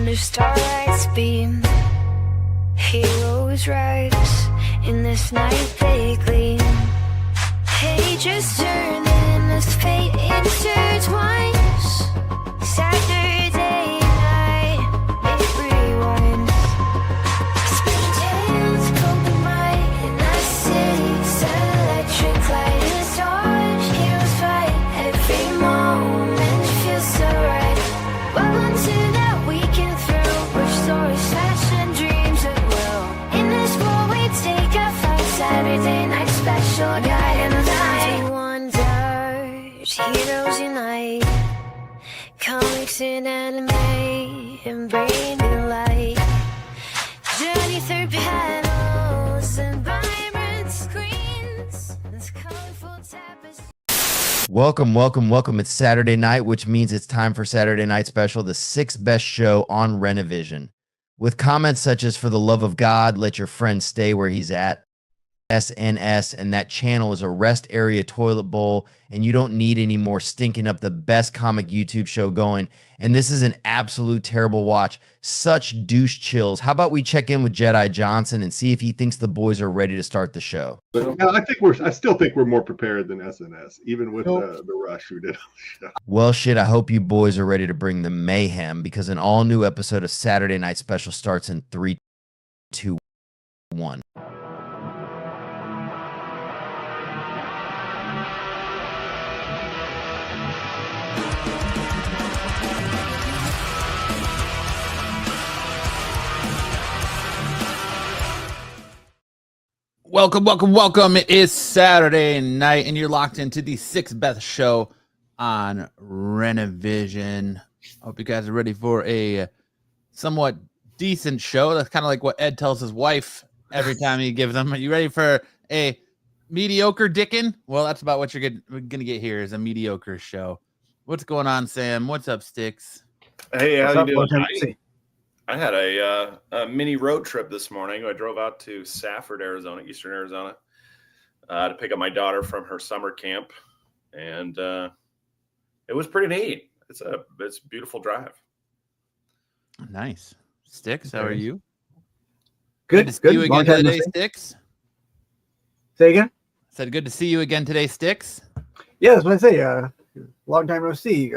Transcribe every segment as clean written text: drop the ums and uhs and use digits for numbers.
under starlight's beam. Heroes rise in this night they gleam. Pages turn and this fate intertwines. Saturday night, it rewinds. Spin tales come to mind in the city's electric light. And stars, heroes fight, every moment feels so right. Welcome to that weekend thrill, where stories fashion dreams at will. In this world we take a flight, Saturday night special guide and light. Heroes unite, comics and anime, and brain and light. Journey through panels and vibrant screens. This colorful tapestry. Welcome. It's Saturday night, which means it's time for Saturday Night Special, the 6th best show on Renovision. With comments such as, "For the love of God, let your friend stay where he's at," SNS, and "that channel is a rest area toilet bowl, and you don't need any more stinking up the best comic YouTube show going. And this is an absolute terrible watch. Such douche chills." How about we check in with Jedi Johnson and see if he thinks the boys are ready to start the show? I still think we're more prepared than SNS, even with the rush who did. Well, shit, I hope you boys are ready to bring the mayhem, because an all-new episode of Saturday Night Special starts in 3, 2, 1. Welcome. It is Saturday night, and you're locked into the 6th best show on Renovision. Hope you guys are ready for a somewhat decent show. That's kind of like what Ed tells his wife every time he gives them. Are you ready for a mediocre dickin'? Well, that's about what you're gonna get here, is a mediocre show. What's going on, Sam? What's up, Sticks? Hey, how you doing? I had a mini road trip this morning. I drove out to Safford, Arizona, Eastern Arizona, to pick up my daughter from her summer camp, and it was pretty neat. It's a beautiful drive. Nice. Sticks, how are you? Good. To see you again today, Sticks. Say again? I said good to see you again today, Sticks. Yeah, that's what I say. Long time no see.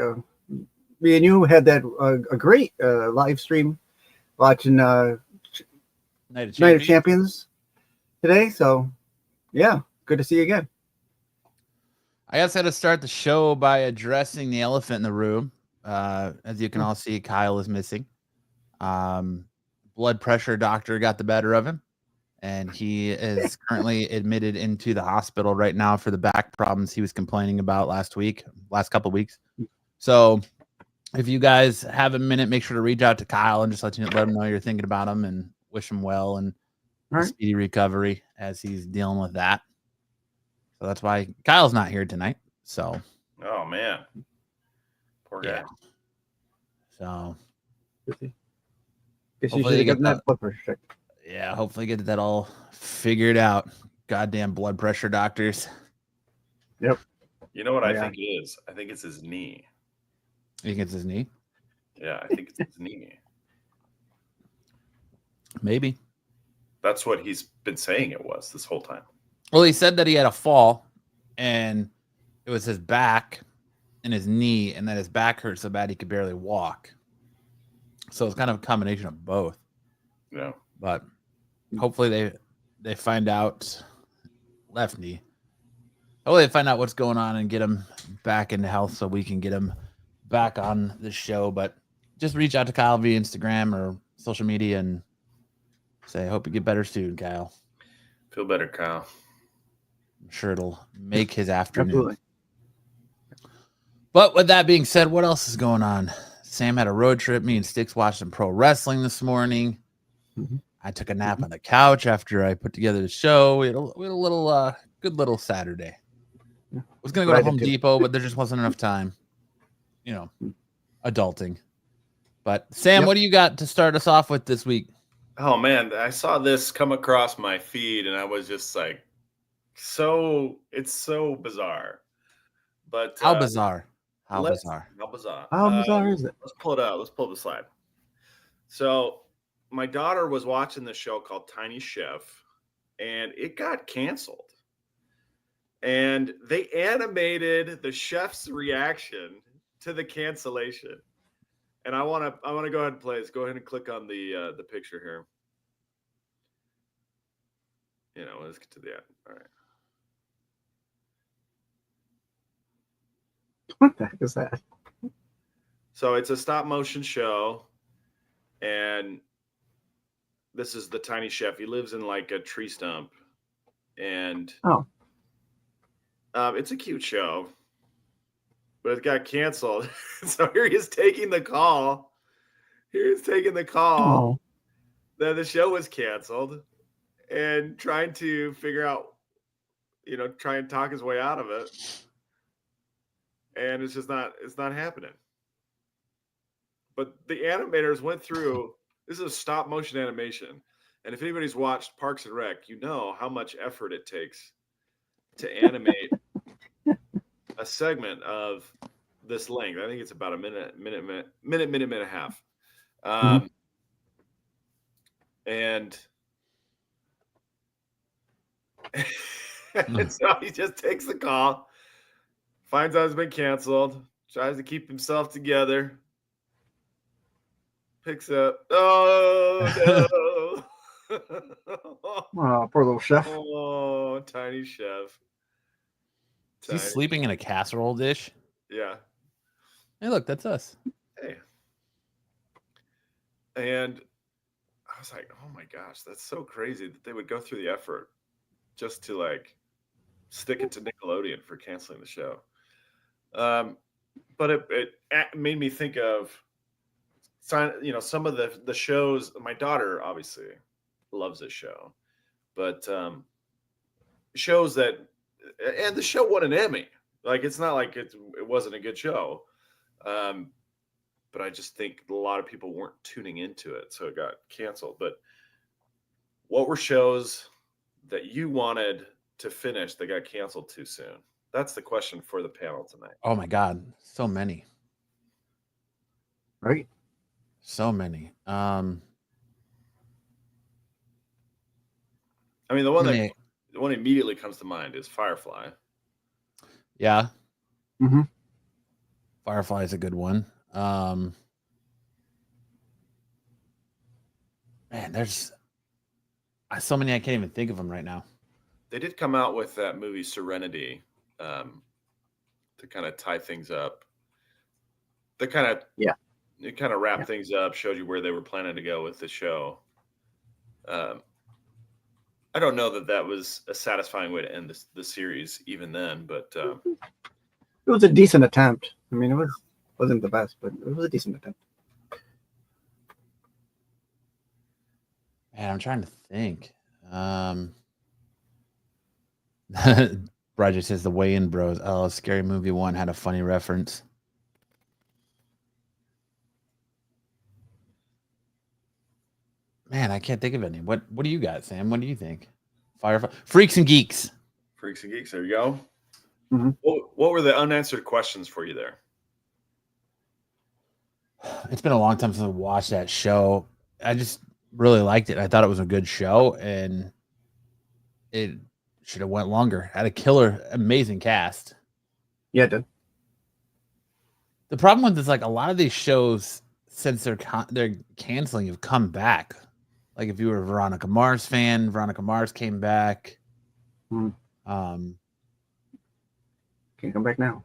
Me and you had that a great live stream watching Night of Champions today. So, yeah, good to see you again. I guess I had to start the show by addressing the elephant in the room. As you can all see, Kyle is missing. Blood pressure doctor got the better of him, and he is currently admitted into the hospital right now for the back problems he was complaining about last couple of weeks. So if you guys have a minute, make sure to reach out to Kyle and just let him know you're thinking about him and wish him well and a speedy recovery as he's dealing with that. So that's why Kyle's not here tonight. So, oh man, poor guy. So, guess you should have gotten that blood pressure check. Yeah, hopefully get that all figured out. Goddamn blood pressure doctors. Yep. You know what I think it is? I think it's his knee. You think it's his knee? Yeah, I think it's his knee. Maybe. That's what he's been saying it was this whole time. Well, he said that he had a fall, and it was his back and his knee, and that his back hurt so bad he could barely walk. So it's kind of a combination of both. Yeah. But hopefully they find out left knee. Hopefully they find out what's going on and get him back into health so we can get him back on the show. But just reach out to Kyle via Instagram or social media and say, I hope you get better soon, Kyle. Feel better, Kyle. I'm sure it'll make his afternoon. Absolutely. But with that being said, what else is going on? Sam had a road trip. Me and Sticks watched some pro wrestling this morning. Mm-hmm. I took a nap on the couch after I put together the show. We had a little good little Saturday. I was going to go to Home Depot, but there just wasn't enough time. You know, adulting. But Sam, what do you got to start us off with this week? Oh man, I saw this come across my feed and I was just like, it's so bizarre. But how bizarre? How bizarre is it? Let's pull it out. Let's pull up the slide. So my daughter was watching this show called Tiny Chef, and it got canceled. And they animated the chef's reaction to the cancellation. And I want to go ahead and play this. Go ahead and click on the picture here. Let's get to the end. All right. What the heck is that? So it's a stop motion show, and this is the tiny chef. He lives in like a tree stump, and it's a cute show, but it got canceled. So here he is taking the call. Oh. That the show was canceled, and trying to figure out, try and talk his way out of it. And it's not happening. But the animators went through, this is a stop motion animation. And if anybody's watched Parks and Rec, you know how much effort it takes to animate a segment of this length. I think it's about a minute and a half. And so he just takes the call, finds out it's been canceled, tries to keep himself together, picks up. Oh, no. Oh, poor little chef. Oh, tiny chef. Is he sleeping in a casserole dish? Yeah. Hey, look, that's us. Hey. And I was like, oh my gosh, that's so crazy that they would go through the effort just to like stick it to Nickelodeon for canceling the show. But it made me think of, some of the shows. My daughter obviously loves this show, but shows that, and the show won an Emmy. Like, it's not like it wasn't a good show. But I just think a lot of people weren't tuning into it, so it got canceled. But what were shows that you wanted to finish that got canceled too soon? That's the question for the panel tonight. Oh my God, so many. Right? So many. I mean, the one that immediately comes to mind is Firefly. Yeah. Mm-hmm. Firefly is a good one. Man, there's so many I can't even think of them right now. They did come out with that movie Serenity to kind of tie things up. It kind of wrapped things up, showed you where they were planning to go with the show. I don't know that was a satisfying way to end the series even then, but it was a decent attempt. I mean, it wasn't the best, but it was a decent attempt. Man, I'm trying to think. Roger says the Weigh-In Bros. Oh, Scary Movie 1 had a funny reference. Man, I can't think of any. What do you got, Sam? What do you think? Firefly, Freaks and Geeks. Freaks and Geeks. There you go. Mm-hmm. What were the unanswered questions for you there? It's been a long time since I watched that show. I just really liked it. I thought it was a good show, and it should have went longer. Had a killer, amazing cast. Yeah, it did. The problem with is like a lot of these shows, since they're canceling, have come back. Like if you were a Veronica Mars fan, Veronica Mars came back. Hmm. Can't come back now.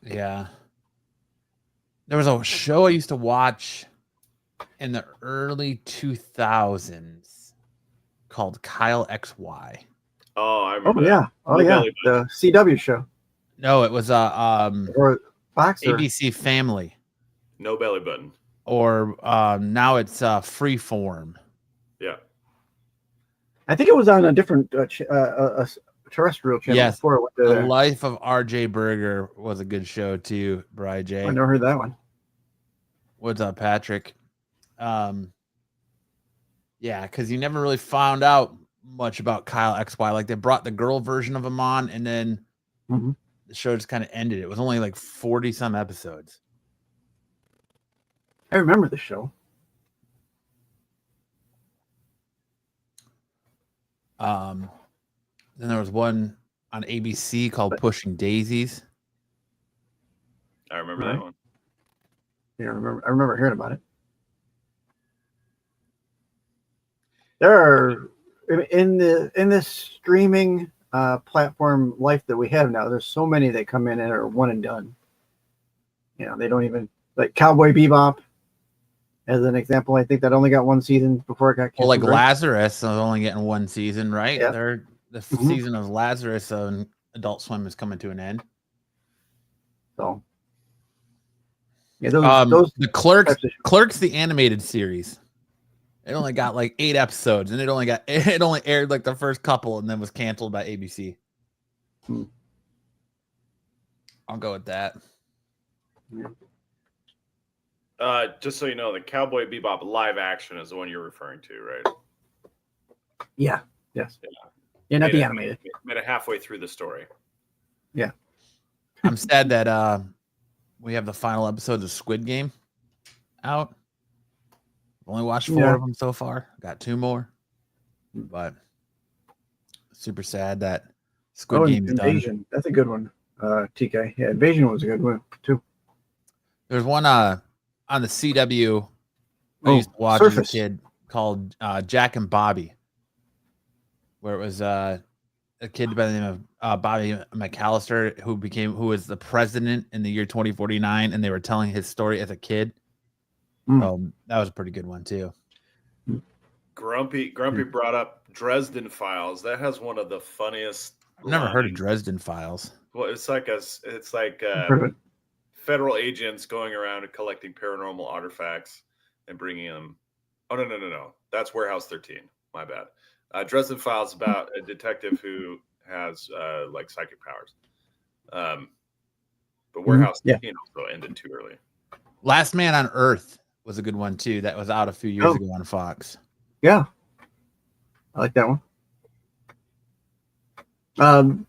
Yeah. There was a show I used to watch in the early 2000s called Kyle XY. Oh, I remember. Oh, yeah. Oh, yeah. The CW show. No, it was or Boxer. ABC Family. No Belly Button. Or now it's Freeform. Yeah. I think it was on a different terrestrial channel. Yes. Before it went to The there. Life of R.J. Berger was a good show too, Bri J. I never heard that one. What's up, Patrick? Yeah, because you never really found out much about Kyle XY. Like they brought the girl version of him on, and then the show just kind of ended. It was only like 40 some episodes. I remember the show. Then there was one on ABC called Pushing Daisies. I remember that one. Yeah, I remember hearing about it. There are in this streaming platform life that we have now. There's so many that come in and are one and done. You know, they don't even like Cowboy Bebop as an example. I think that only got one season before it got canceled. Well, like right? Lazarus is only getting one season, right? Yeah. The season of Lazarus on Adult Swim is coming to an end. So, yeah, those the Clerks, the animated series. It only got like 8 episodes, and it only aired like the first couple, and then was canceled by ABC. I'll go with that. Just so you know, the Cowboy Bebop live action is the one you're referring to, right? Yeah. Yes. Yeah, not the animated. Made it halfway through the story. Yeah. I'm sad that we have the final episodes of Squid Game out. Only watched 4 of them so far. Got 2 more. But super sad that Squid Game is Invasion. done. That's a good one. TK. Yeah, Invasion was a good one too. There's one on the CW I used to watch as a kid called Jack and Bobby, where it was a kid by the name of Bobby McAllister who was the president in the year 2049, and they were telling his story as a kid. That was a pretty good one too. Grumpy brought up Dresden Files. That has one of the funniest. I've never heard of Dresden Files. Well, it's like federal agents going around and collecting paranormal artifacts and bringing them. Oh no! That's Warehouse 13. My bad. Dresden Files about a detective who has like psychic powers. But Warehouse 13 also ended too early. Last Man on Earth was a good one too. That was out a few years ago on Fox. Yeah, I like that one.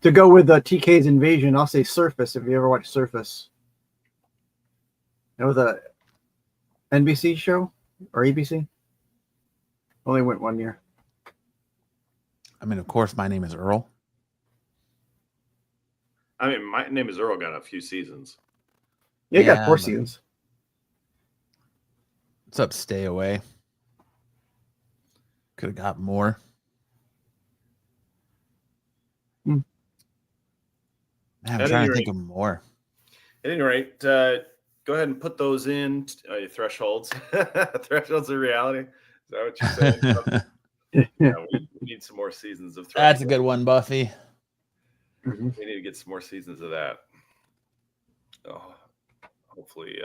To go with TK's Invasion, I'll say Surface. If you ever watched Surface, that was a NBC show or ABC. Only went 1 year. I mean, of course, My Name is Earl. I mean, My Name is Earl got a few seasons. Yeah, got 4 seasons. What's up, Stay Away? Could have got more. Man, I'm trying to think of more. At any rate, go ahead and put those in thresholds. Thresholds of reality. Is that what you're saying? We need some more seasons of Thresholds. That's a good one, Buffy. We need to get some more seasons of that. Oh, hopefully.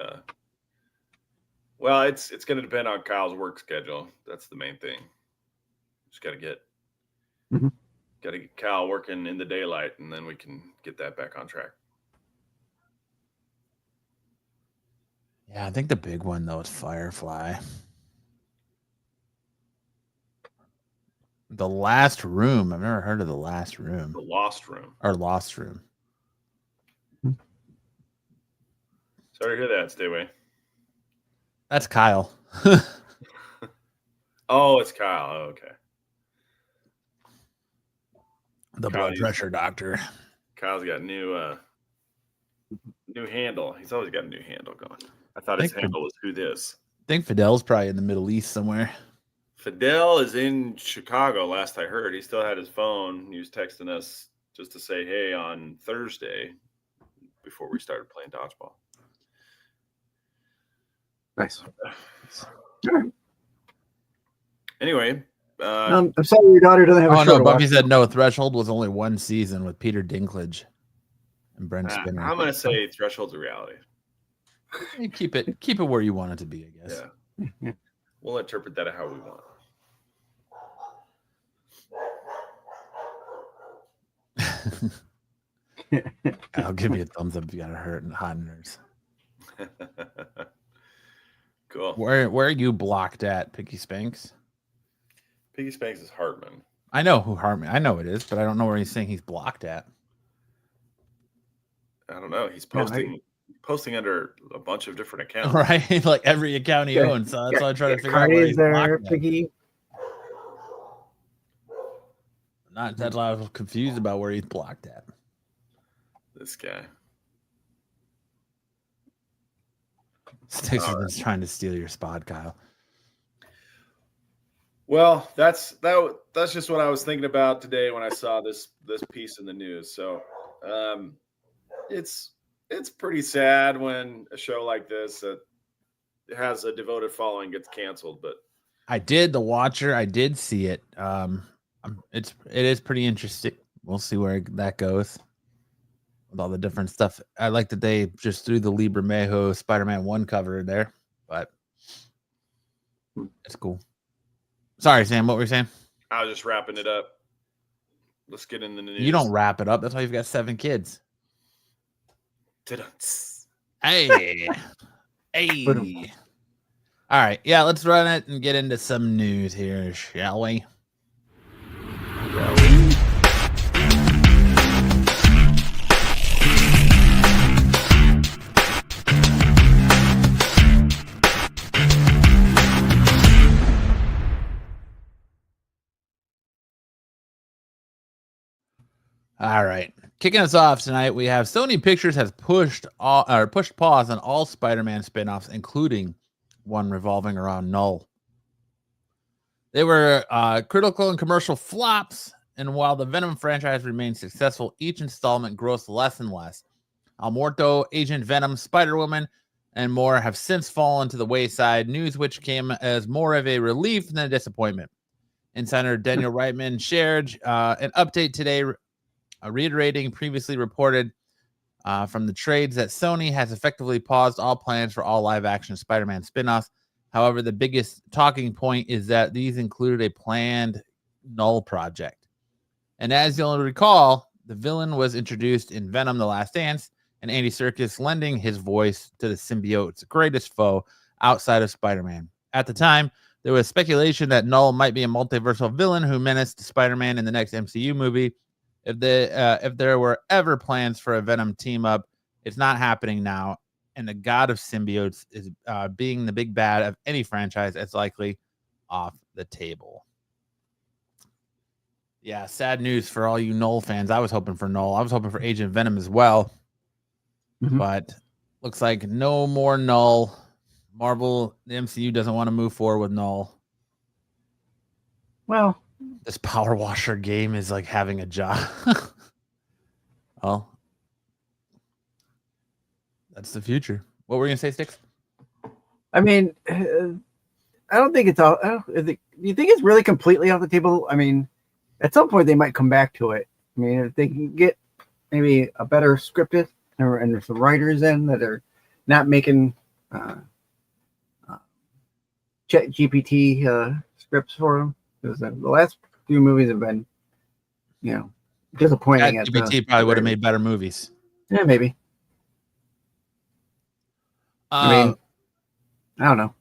Well, it's going to depend on Kyle's work schedule. That's the main thing. Just got to get Kyle working in the daylight, and then we can get that back on track. Yeah, I think the big one though is Firefly. The Last Room. I've never heard of The Last Room. The Lost Room. Or Lost Room. Sorry to hear that. Stay away. That's Kyle. Oh, it's Kyle. Oh, okay. The blood pressure doctor. Kyle's got new handle. He's always got a new handle going. I thought his handle was Who This. I think Fidel's probably in the Middle East somewhere. Fidel is in Chicago, last I heard. He still had his phone. He was texting us just to say, hey, on Thursday, before we started playing dodgeball. Nice. Anyway. I'm sorry your daughter doesn't have a show. Oh, no. Buffy said no. Threshold was only 1 season with Peter Dinklage and Brent Spinner. I'm going to say Threshold's a reality. You keep it where you want it to be, I guess. Yeah. We'll interpret that how we want. I'll give you a thumbs up if you got a hurt and hot nerves. Cool. Where are you blocked at, Piggy Spanks? Piggy Spanks is Hartman. I know who Hartman. I know it is, but I don't know where he's saying he's blocked at. I don't know. He's posting under a bunch of different accounts. Right? Like every account he owns. So that's why I try to figure out where he's blocked at. Piggy. Not that I was confused about where he's blocked at. This guy. Sticks is just trying to steal your spot, Kyle. Well, that's just what I was thinking about today when I saw this piece in the news. So, it's pretty sad when a show like this that has a devoted following gets canceled. But I did The Watcher. I did see it. It is pretty interesting. We'll see where that goes with all the different stuff. I like that they just threw the Liber Mejo Spider-Man 1 cover in there, but it's cool. Sorry, Sam, what were you saying? I was just wrapping it up. Let's get in the news. You don't wrap it up. That's why you've got 7 kids. Hey. Hey. All right. Yeah, let's run it and get into some news here, shall we? All right. Kicking us off tonight, we have Sony Pictures has pushed pause on all Spider-Man spin-offs, including one revolving around Null. They were critical and commercial flops, and while the Venom franchise remains successful, each installment grossed less and less. El Muerto, Agent Venom, Spider-Woman, and more have since fallen to the wayside, news which came as more of a relief than a disappointment. Insider Daniel Reitman shared an update today reiterating previously reported from the trades that Sony has effectively paused all plans for all live-action Spider-Man spin-offs. However, the biggest talking point is that these included a planned Null project. And as you'll recall, the villain was introduced in Venom: The Last Dance, and Andy Serkis lending his voice to the symbiote's greatest foe outside of Spider-Man. At the time, there was speculation that Null might be a multiversal villain who menaced Spider-Man in the next MCU movie. If there were ever plans for a Venom team up, it's not happening now. And the God of Symbiotes is being the big bad of any franchise is likely off the table. Yeah, sad news for all you Null fans. I was hoping for Null. I was hoping for Agent Venom as well. But looks like no more Null. Marvel, the MCU doesn't want to move forward with Null. Well, this Power Washer game is like having a job. Well, that's the future. What were you gonna say, Sticks? I mean, I don't think it's all. Do you think it's really completely off the table? I mean, at some point they might come back to it. I mean, if they can get maybe a better scripted and there's some writers in that are not making Chat GPT scripts for them, because the last few movies have been, disappointing. GPT probably would have made better movies. Yeah, maybe. I mean, I don't know.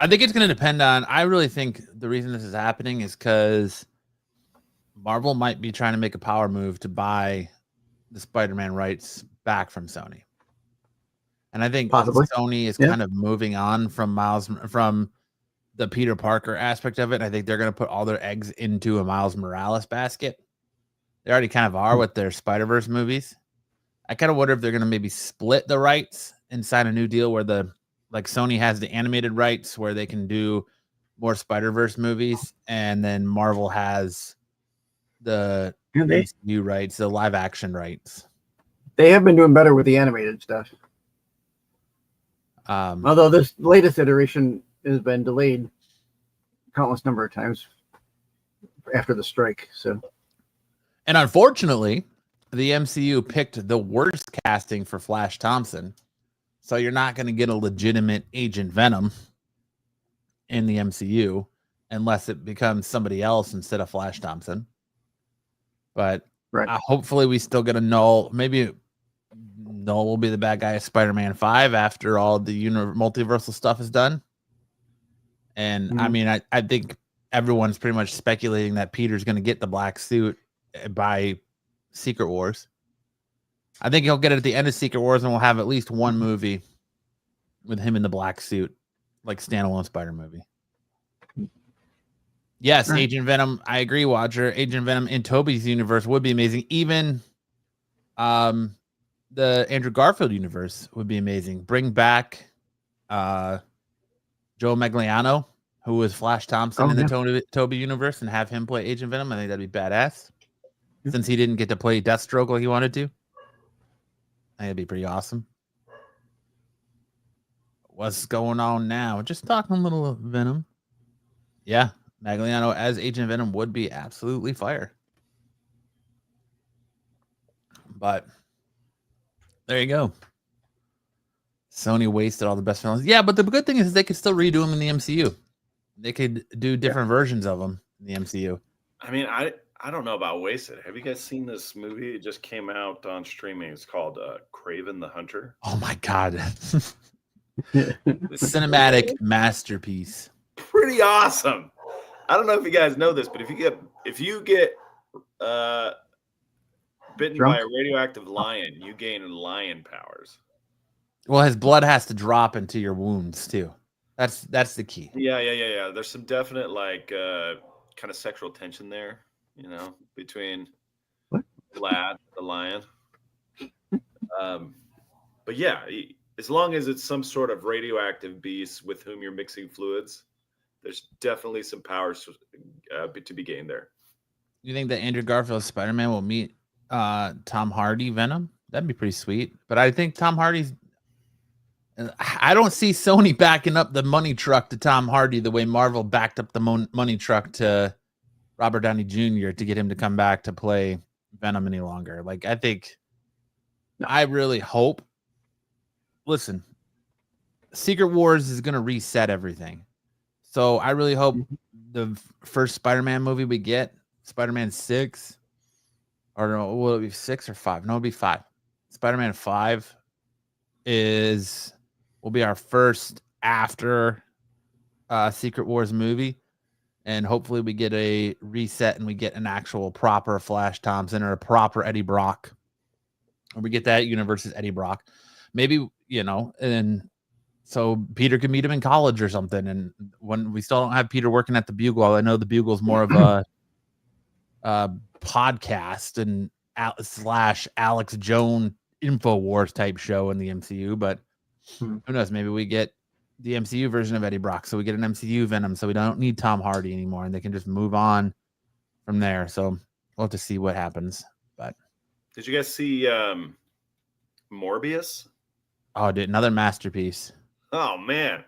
I think it's going to depend on. I really think the reason this is happening is because Marvel might be trying to make a power move to buy the Spider-Man rights back from Sony, and I think possibly Sony is kind of moving on from the Peter Parker aspect of it. I think they're going to put all their eggs into a Miles Morales basket. They already kind of are with their Spider-Verse movies. I kind of wonder if they're going to maybe split the rights and sign a new deal where Sony has the animated rights where they can do more Spider-Verse movies, and then Marvel has the MCU rights, the live action rights. They have been doing better with the animated stuff. Although this latest iteration has been delayed countless number of times after the strike. And unfortunately, the MCU picked the worst casting for Flash Thompson. So you're not going to get a legitimate Agent Venom in the MCU unless it becomes somebody else instead of Flash Thompson. But hopefully we still get a Null. Maybe Null will be the bad guy of Spider-Man 5 after all the multiversal stuff is done. And I mean, I think everyone's pretty much speculating that Peter's going to get the black suit by Secret Wars. I think he'll get it at the end of Secret Wars, and we'll have at least one movie with him in the black suit, like standalone Spider movie. Yes, Agent Venom. I agree, Watcher. Agent Venom in Tobey's universe would be amazing. Even the Andrew Garfield universe would be amazing. Bring back Joe Magliano, who was Flash Thompson in the Tobey universe, and have him play Agent Venom. I think that'd be badass. Since he didn't get to play Deathstroke like he wanted to. I think that'd be pretty awesome. What's going on now? Just talking a little Venom. Yeah, Magliano as Agent Venom would be absolutely fire. But there you go. Sony wasted all the best films. Yeah, but the good thing is they could still redo them in the MCU. They could do different versions of them in the MCU. I mean, I don't know about wasted. Have you guys seen this movie? It just came out on streaming. It's called Craven the Hunter. Oh my god. The cinematic masterpiece. Pretty awesome. I don't know if you guys know this, but if you get bitten by a radioactive lion, you gain lion powers. Well, his blood has to drop into your wounds too. That's the key. Yeah. There's some definite kind of sexual tension there, between Vlad the lion. But yeah, as long as it's some sort of radioactive beast with whom you're mixing fluids, there's definitely some powers to be gained there. You think that Andrew Garfield's Spider-Man will meet Tom Hardy Venom? That'd be pretty sweet. But I think Tom Hardy's... I don't see Sony backing up the money truck to Tom Hardy the way Marvel backed up the money truck to Robert Downey Jr. to get him to come back to play Venom any longer. I really hope... Listen, Secret Wars is going to reset everything. So I really hope the first Spider-Man movie we get, Spider-Man 6, or no, will it be 6 or 5? No, it'll be 5. Spider-Man 5 will be our first after Secret Wars movie. And hopefully we get a reset and we get an actual proper Flash Thompson or a proper Eddie Brock. Or we get that universe's Eddie Brock. Maybe, and so Peter can meet him in college or something. And when we still don't have Peter working at the Bugle, I know the Bugle's more of a podcast and / Alex Jones InfoWars type show in the MCU. But who knows? Maybe we get the MCU version of Eddie Brock. So we get an MCU Venom. So we don't need Tom Hardy anymore. And they can just move on from there. So we'll have to see what happens. But did you guys see Morbius? Oh, dude, another masterpiece. Oh, man.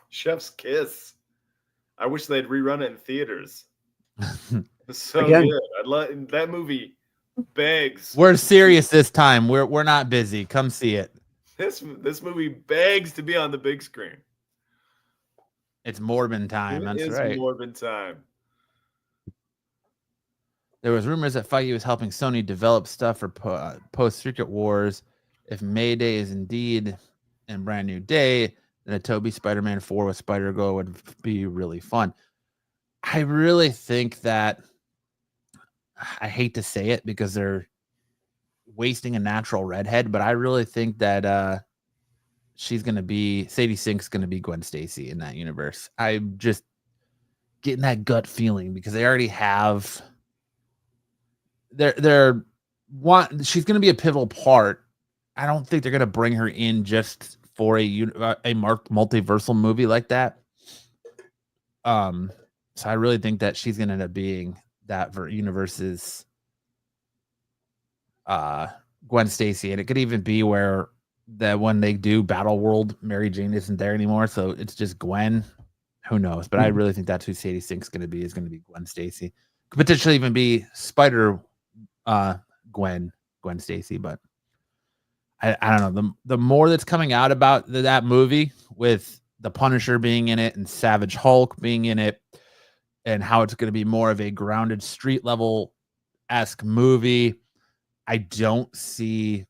Chef's kiss. I wish they'd rerun it in theaters. It's so good. I love that movie. Begs. We're serious this time. We're not busy. Come see it. This movie begs to be on the big screen. It's Morbin time. That's right. It's Morbin time. There was rumors that Feige was helping Sony develop stuff for post Secret Wars. If Mayday is indeed a brand new day, then a Tobey Spider-Man 4 with Spider-Girl would be really fun. I really think that, I hate to say it because they're wasting a natural redhead, but I really think that Sadie Sink's going to be Gwen Stacy in that universe. I'm just getting that gut feeling because they already have she's going to be a pivotal part. I don't think they're going to bring her in just for a multiversal movie like that. So I really think that she's going to end up being that universe's Gwen Stacy, and it could even be where that when they do Battle World, Mary Jane isn't there anymore, so it's just Gwen. Who knows? But I really think that's who Sadie Sink's going to be. Is going to be Gwen Stacy. Could potentially even be Spider Gwen Stacy, but I don't know. The more that's coming out about that movie with the Punisher being in it and Savage Hulk being in it, and how it's going to be more of a grounded street level-esque movie, I don't see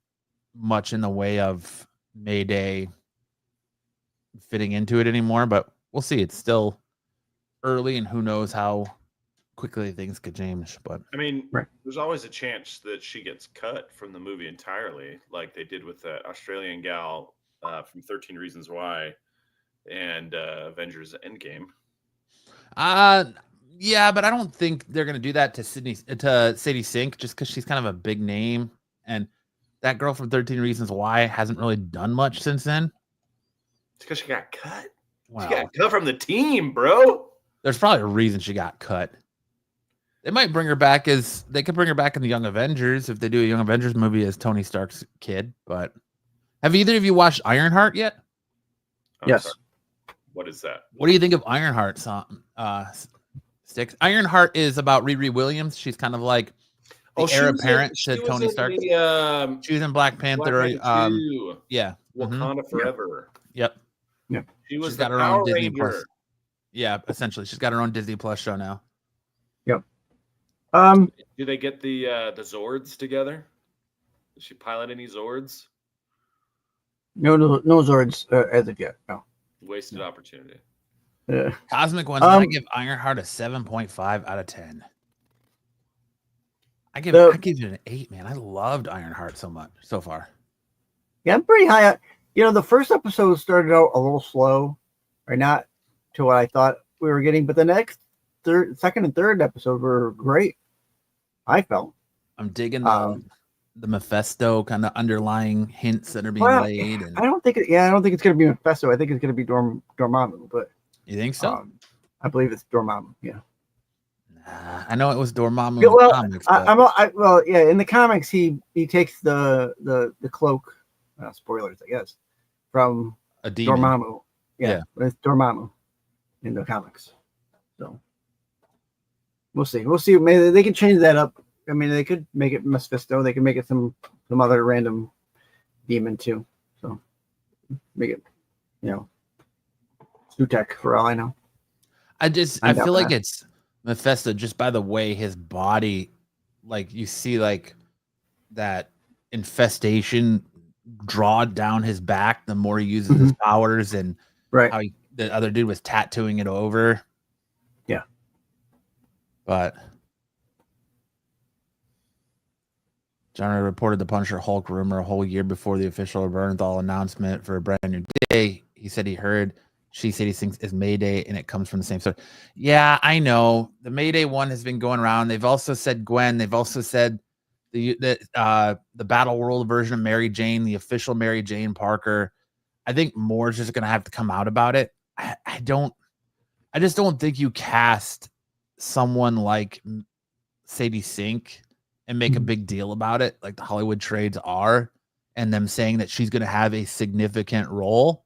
much in the way of Mayday fitting into it anymore, but we'll see. It's still early, and who knows how quickly things could change. But I mean, there's always a chance that she gets cut from the movie entirely, like they did with that Australian gal from 13 Reasons Why and Avengers Endgame. Yeah, but I don't think they're gonna do that to Sadie Sink just because she's kind of a big name, and that girl from 13 Reasons Why hasn't really done much since then. It's because she got cut. Wow. She got cut from the team, bro. There's probably a reason she got cut. They might bring her back they could bring her back in the Young Avengers if they do a Young Avengers movie as Tony Stark's kid. But have either of you watched Ironheart yet? Yes. Sorry. What is that? What do you think of Ironheart? Sticks. Ironheart is about Riri Williams. She's kind of like the heir apparent to Tony Stark. She was in Black Panther. Yeah. Wakanda Forever. Yep. Yeah. She's got her own Disney Plus. Yeah, essentially, she's got her own Disney Plus show now. Yep. Do they get the Zords together? Does she pilot any Zords? No Zords as of yet. No. Wasted opportunity. Cosmic Ones. I give Ironheart a 7.5 out of 10. I give it an 8, man. I loved Ironheart so much so far. Yeah, I'm pretty high. The first episode started out a little slow, or not to what I thought we were getting, but the next second and third episode were great. I felt. I'm digging the Mephisto kind of underlying hints that are being laid. And I don't think it's going to be Mephisto. I think it's going to be Dormammu. But you think so? I believe it's Dormammu. Yeah. I know it was Dormammu in the comics. In the comics, he takes the cloak. Spoilers, I guess, from a demon. Dormammu. Yeah, it's Dormammu in the comics. So we'll see. Maybe they can change that up. I mean, they could make it Mephisto. They can make it some other random demon too. So make it, Sutek for all I know. I feel like it's Mephisto just by the way his body, like you see like that infestation draw down his back the more he uses his powers, and how the other dude was tattooing it over. Yeah. But John reported the Punisher Hulk rumor a whole year before the official Bernthal announcement for a brand new day. He said he heard She Sadie Sinks is Mayday, and it comes from the same source. Yeah, I know. The Mayday one has been going around. They've also said Gwen. They've also said the Battle World version of Mary Jane, the official Mary Jane Parker. I think more is just going to have to come out about it. I just don't think you cast someone like Sadie Sink and make a big deal about it, like the Hollywood trades are, and them saying that she's going to have a significant role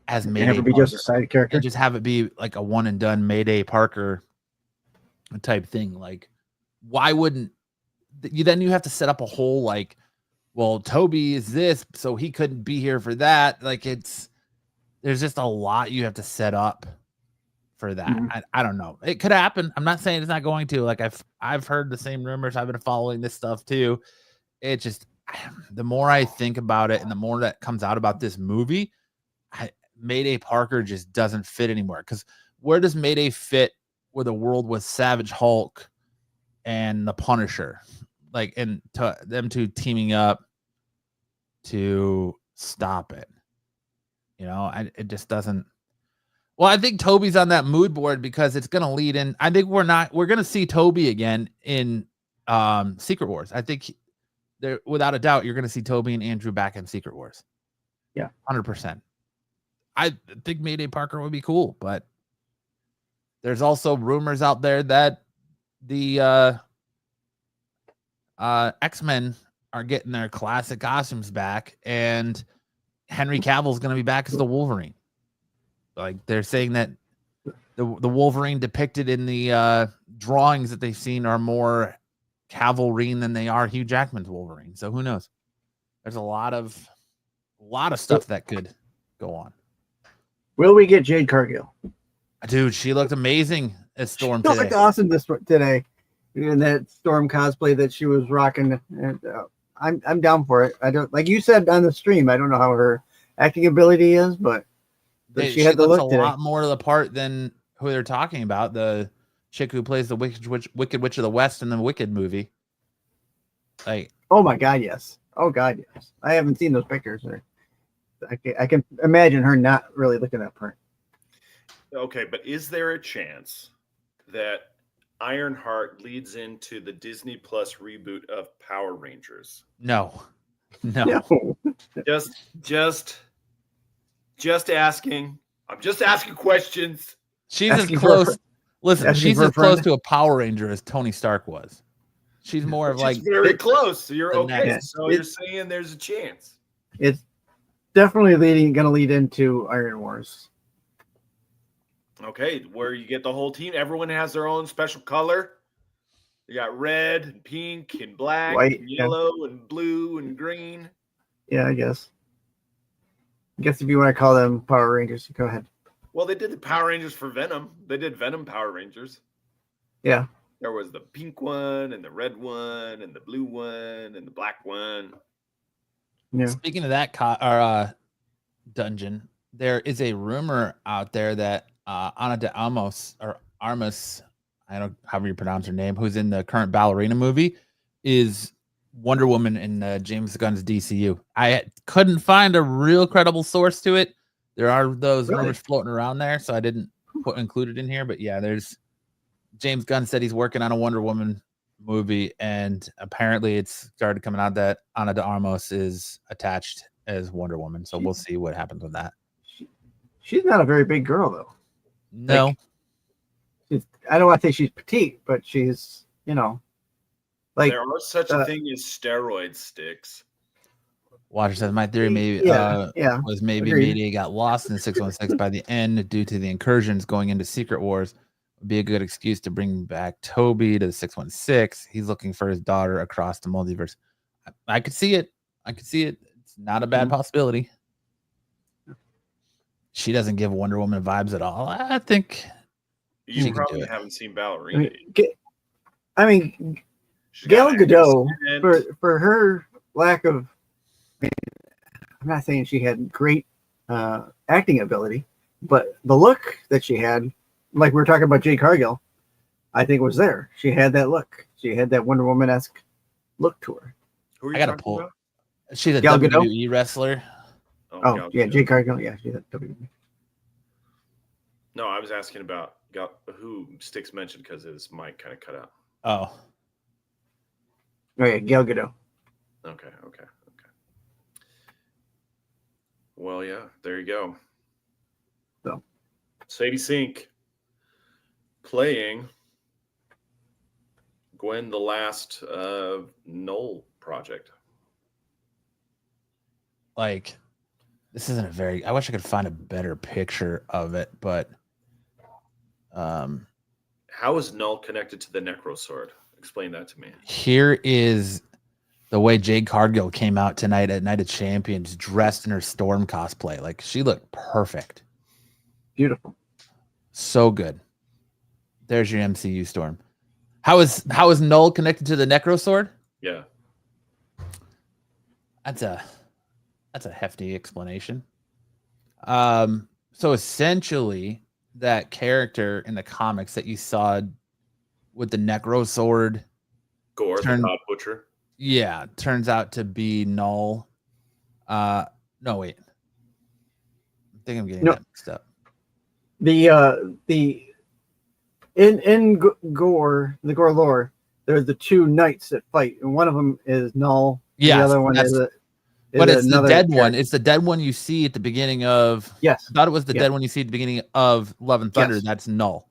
as Mayday. Have it be just a side character. And just have it be like a one and done Mayday Parker type thing. Like, why wouldn't you? Then you have to set up a whole like, well, Toby is this, so he couldn't be here for that. Like, there's just a lot you have to set up for that. I don't know. It could happen. I'm not saying it's not going to. Like I've heard the same rumors. I've been following this stuff too. It just, the more I think about it and the more that comes out about this movie, Mayday Parker just doesn't fit anymore. Because where does Mayday fit with a world with Savage Hulk and the Punisher? Like, and them two teaming up to stop it. It just doesn't. Well, I think Toby's on that mood board because it's going to lead in. I think we're going to see Toby again in Secret Wars. I think without a doubt, you're going to see Toby and Andrew back in Secret Wars. Yeah. 100%. I think Mayday Parker would be cool, but there's also rumors out there that the X-Men are getting their classic costumes back, and Henry Cavill's going to be back as the Wolverine. Like, they're saying that the Wolverine depicted in the drawings that they've seen are more Cavalrine than they are Hugh Jackman's Wolverine. So who knows? There's a lot of stuff that could go on. Will we get Jade Cargill? Dude, she looked amazing as Storm today. She looked awesome today in that Storm cosplay that she was rocking. And I'm down for it. I don't, like you said on the stream, I don't know how her acting ability is, but she had the look today. A lot more of the part than who they're talking about. The chick who plays the Wicked Witch of the West in the Wicked movie. Like, oh my God, yes. Oh God, yes. I haven't seen those pictures. I can imagine her not really looking that part. Okay, but is there a chance that Ironheart leads into the Disney Plus reboot of Power Rangers? No. Just asking. I'm just asking questions. She's Asking as for a close. friend. Listen, Asking she's for a as close friend. to a Power Ranger as Tony Stark was. She's more of like It's very close. So you're the okay. next- So you're saying there's a chance. It's definitely going to lead into Iron Wars. Okay, where you get the whole team. Everyone has their own special color. You got red and pink and black White, and yeah. yellow and blue and green. Yeah, I guess. If you want to call them Power Rangers, go ahead. Well, they did the Power Rangers for Venom. They did Venom Power Rangers. Yeah. There was the pink one and the red one and the blue one and the black one. Yeah. Speaking of that dungeon, there is a rumor out there that Ana de Armas, I don't know however you pronounce her name, who's in the current Ballerina movie, is Wonder Woman in James Gunn's DCU. I couldn't find a real credible source to it. There are those rumors floating around there, so I didn't include it in here. But yeah, there's James Gunn said he's working on a Wonder Woman movie, and apparently it's started coming out that Ana de Armas is attached as Wonder Woman. So we'll see what happens with that. She's not a very big girl, though. No, I don't want to say she's petite, but she's, like there are such a thing as steroid sticks. Watcher says my theory was maybe Agreed. Mayday got lost in 616 by the end due to the incursions going into Secret Wars. Would be a good excuse to bring back Toby to the 616. He's looking for his daughter across the multiverse. I could see it. It's not a bad possibility. She doesn't give Wonder Woman vibes at all. I think You probably haven't seen Ballerina. She's Gal got Gadot, accent. for her lack of, I'm not saying she had great acting ability, but the look that she had, like we were talking about Jade Cargill, I think was there. She had that look. She had that Wonder Woman-esque look to her. Who are you I gotta talking pull. about? She's a Gal Gadot? WWE wrestler. Oh, yeah, Jade Cargill. Yeah, she's at WWE. No, I was asking about who Sticks mentioned because his mic kind of cut out. Oh, Oh, yeah, Gal Gadot. Okay. Well, yeah, there you go. So. Sadie Sink playing Gwen, the last Knoll project. like this isn't a very. I wish I could find a better picture of it, but How is Null connected to the Necro Sword? Explain that to me. here is the way Jade Cargill came out tonight at Night of Champions, dressed in her Storm cosplay. Like she looked perfect, Beautiful. so good. There's your MCU Storm. How is Null connected to the Necro Sword? Yeah. That's a hefty explanation. So essentially, that character in the comics that you saw with the Necro Sword, Gore, the God Butcher. yeah, turns out to be Null. No, wait. I think I'm getting that mixed up. In Gore, the Gore lore, there's the two knights that fight, and one of them is Null. Yeah, the other one is but it's the dead character. one. It's the dead one you see at the beginning of. Yes. I thought it was the Yeah. dead one you see at the beginning of Love and Thunder. Yes. That's Null.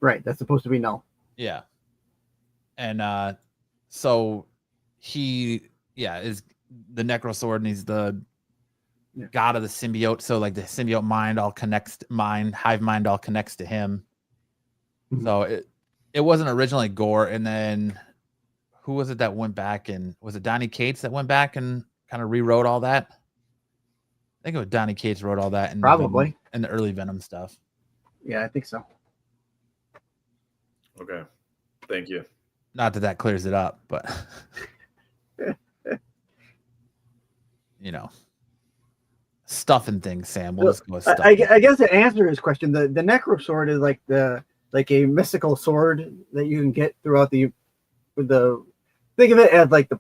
Right. That's supposed to be Null. Yeah. And so he is the Necro Sword, and he's the god of the symbiote. So like the symbiote hive mind all connects to him. Mhm. So it wasn't originally Gore, and then who was it that went back, and was it Donny Cates that went back and kind of rewrote all that? I think it was Donny Cates wrote all that in Probably. in the early Venom stuff. Yeah, I think so. Okay. Thank you. Not that clears it up, but stuff and things, Sam. We'll just go with stuff. I guess to answer his question, the Necro Sword is like a mystical sword that you can get throughout think of it as like the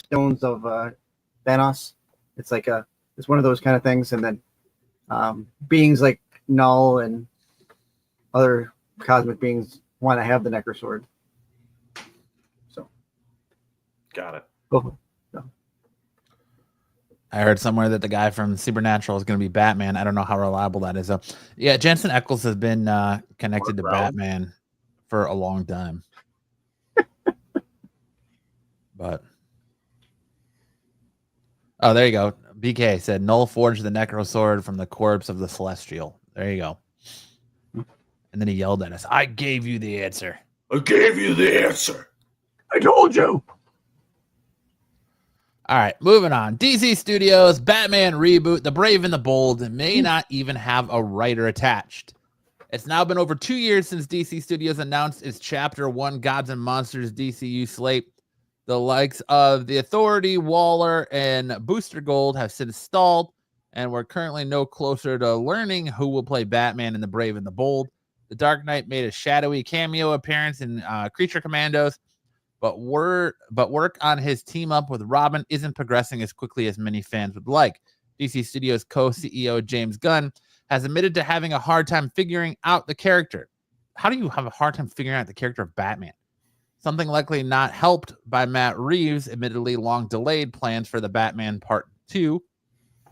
stones of Thanos. It's like it's one of those kind of things, and then beings like Null and other cosmic beings want to have the Necro Sword. So, got it. go. I heard somewhere that the guy from Supernatural is going to be Batman. I don't know how reliable that is, though. Yeah, Jensen Ackles has been connected to Batman for a long time. But oh, there you go. BK said Null forged the Necro Sword from the corpse of the Celestial. There you go. And then he yelled at us. I gave you the answer. I gave you the answer. I told you. All right, moving on. DC Studios Batman reboot, The Brave and the Bold, may not even have a writer attached. It's now been over 2 years since DC Studios announced its Chapter 1 Gods and Monsters DCU slate. The likes of The Authority, Waller, and Booster Gold have since stalled, and we're currently no closer to learning who will play Batman in The Brave and the Bold. The Dark Knight made a shadowy cameo appearance in Creature Commandos, but work on his team up with Robin isn't progressing as quickly as many fans would like. DC Studios co-CEO James Gunn has admitted to having a hard time figuring out the character. How do you have a hard time figuring out the character of Batman? Something likely not helped by Matt Reeves' admittedly long delayed plans for the Batman Part 2.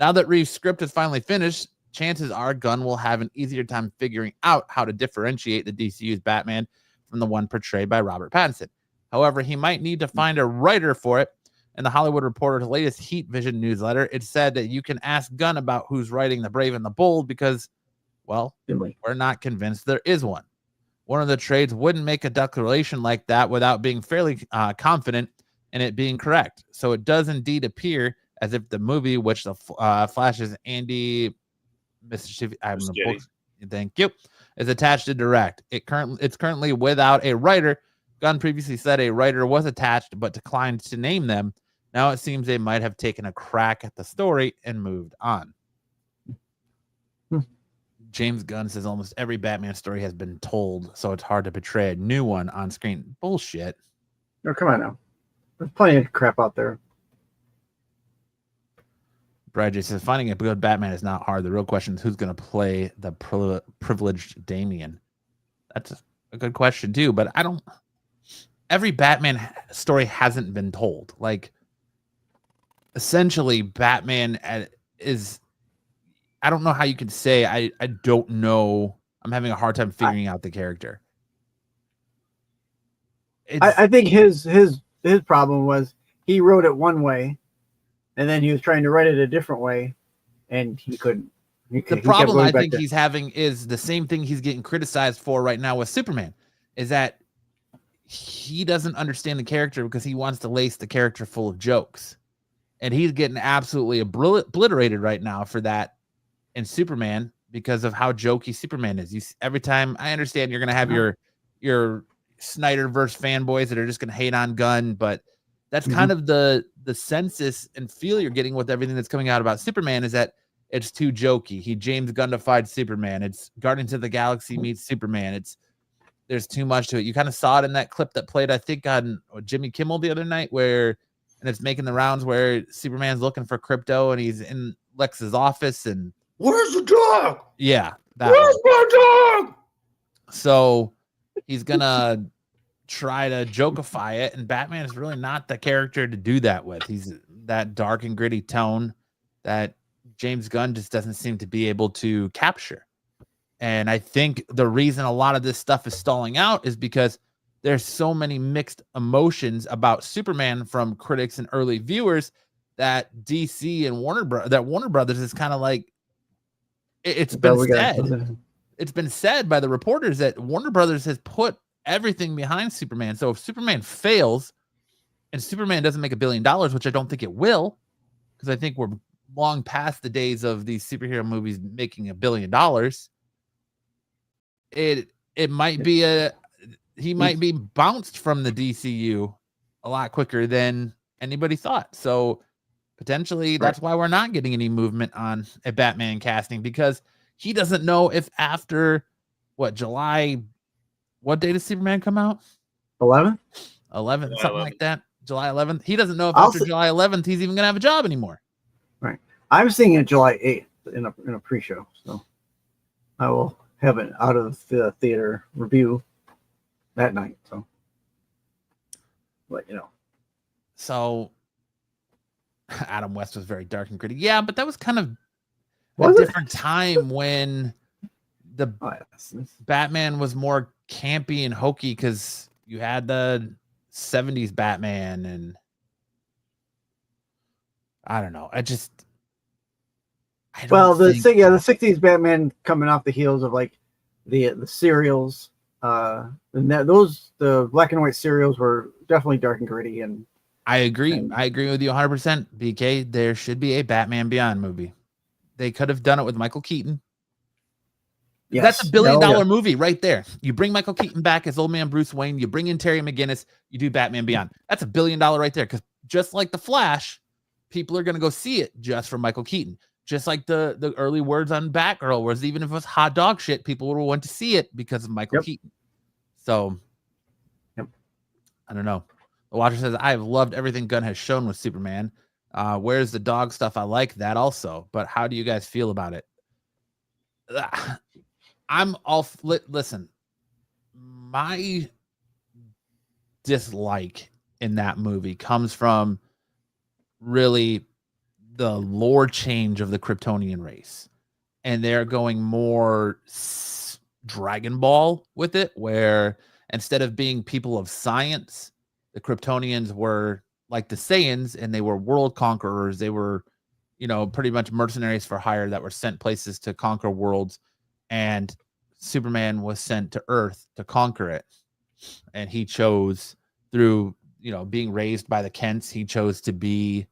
Now that Reeves' script is finally finished, chances are Gunn will have an easier time figuring out how to differentiate the DCU's Batman from the one portrayed by Robert Pattinson. However, he might need to find a writer for it. In the Hollywood Reporter's latest Heat Vision newsletter, it said that you can ask Gunn about who's writing The Brave and the Bold because, well, we're not convinced there is one. One of the trades wouldn't make a declaration like that without being fairly confident in it being correct. So it does indeed appear as if the movie, which the Flash's Andy thank you, is attached to direct. It's currently without a writer. Gunn previously said a writer was attached but declined to name them. Now it seems they might have taken a crack at the story and moved on. James Gunn says almost every Batman story has been told, so it's hard to portray a new one on screen. Bullshit. No, come on now. There's plenty of crap out there. Brad J says finding a good Batman is not hard. The real question is who's going to play the privileged Damian. That's a good question too, but I don't. Every Batman story hasn't been told. Like, essentially, Batman is. I don't know how you could say I don't know. I'm having a hard time figuring out the character. I think his problem was he wrote it one way, and then he was trying to write it a different way, and he couldn't. The problem I think he's having is the same thing he's getting criticized for right now with Superman, is that he doesn't understand the character because he wants to lace the character full of jokes. And he's getting absolutely obliterated right now for that in Superman because of how jokey Superman is. Every time, I understand you're going to have your Snyderverse fanboys that are just going to hate on Gunn, but that's kind of the census and feel you're getting with everything that's coming out about Superman is that it's too jokey. He James Gunnified Superman. It's Guardians of the Galaxy meets Superman. There's too much to it. You kind of saw it in that clip that played, I think, on Jimmy Kimmel the other night, and it's making the rounds where Superman's looking for crypto and he's in Lex's office and where's the dog? Yeah, where's my dog? So he's gonna try to jokify it, and Batman is really not the character to do that with. He's that dark and gritty tone that James Gunn just doesn't seem to be able to capture. And I think the reason a lot of this stuff is stalling out is because there's so many mixed emotions about Superman from critics and early viewers that DC and Warner Brothers is kind of like, it's been said by the reporters that Warner Brothers has put everything behind Superman. So if Superman fails and Superman doesn't make $1 billion, which I don't think it will, because I think we're long past the days of these superhero movies making $1 billion. It might be he might be bounced from the DCU a lot quicker than anybody thought. So potentially that's why we're not getting any movement on a Batman casting, because he doesn't know if after July, what day does Superman come out? 11th, something 11th. Like that. July 11th. He doesn't know if after July 11th he's even gonna have a job anymore. Right. I'm seeing it July 8th in a pre-show, so I will have an out of the theater review that night. So, but So Adam West was very dark and gritty. Yeah, but that was kind of Was a it? different time when the Batman was more campy and hokey because you had the 70s Batman, and I don't know. The 60s Batman coming off the heels of like the serials, and the black and white serials were definitely dark and gritty. And I agree. I agree with you 100%. BK, there should be a Batman Beyond movie. They could have done it with Michael Keaton. Yes. That's $1 billion movie right there. You bring Michael Keaton back as old man Bruce Wayne. You bring in Terry McGinnis. You do Batman Beyond. That's $1 billion right there. Because just like The Flash, people are going to go see it just for Michael Keaton. Just like the early words on Batgirl, was even if it was hot dog shit, people would want to see it because of Michael Keaton. So, I don't know. The Watcher says, I have loved everything Gunn has shown with Superman. Where's the dog stuff? I like that also. But how do you guys feel about it? I'm all listen. My dislike in that movie comes from really the lore change of the Kryptonian race, and they're going more Dragon Ball with it, where instead of being people of science, the Kryptonians were like the Saiyans, and they were world conquerors. They were, pretty much mercenaries for hire that were sent places to conquer worlds. And Superman was sent to Earth to conquer it. And he chose through, being raised by the Kents, he chose to be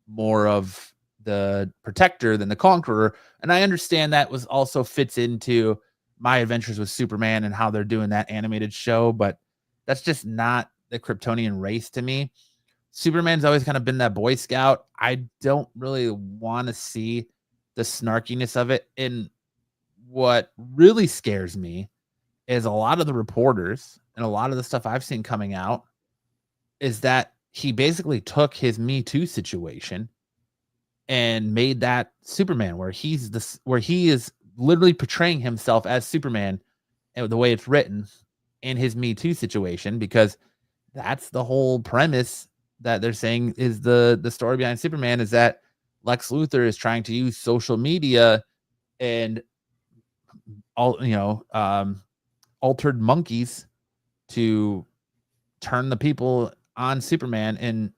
more of the protector than the conqueror. And I understand that was also fits into My Adventures with Superman and how they're doing that animated show, but that's just not the Kryptonian race to me. Superman's always kind of been that Boy Scout. I don't really want to see the snarkiness of it. And what really scares me is a lot of the reporters and a lot of the stuff I've seen coming out is that he basically took his Me Too situation and made that Superman, where he is literally portraying himself as Superman, and the way it's written in his Me Too situation, because that's the whole premise that they're saying is the story behind Superman, is that Lex Luthor is trying to use social media and altered monkeys to turn the people on Superman and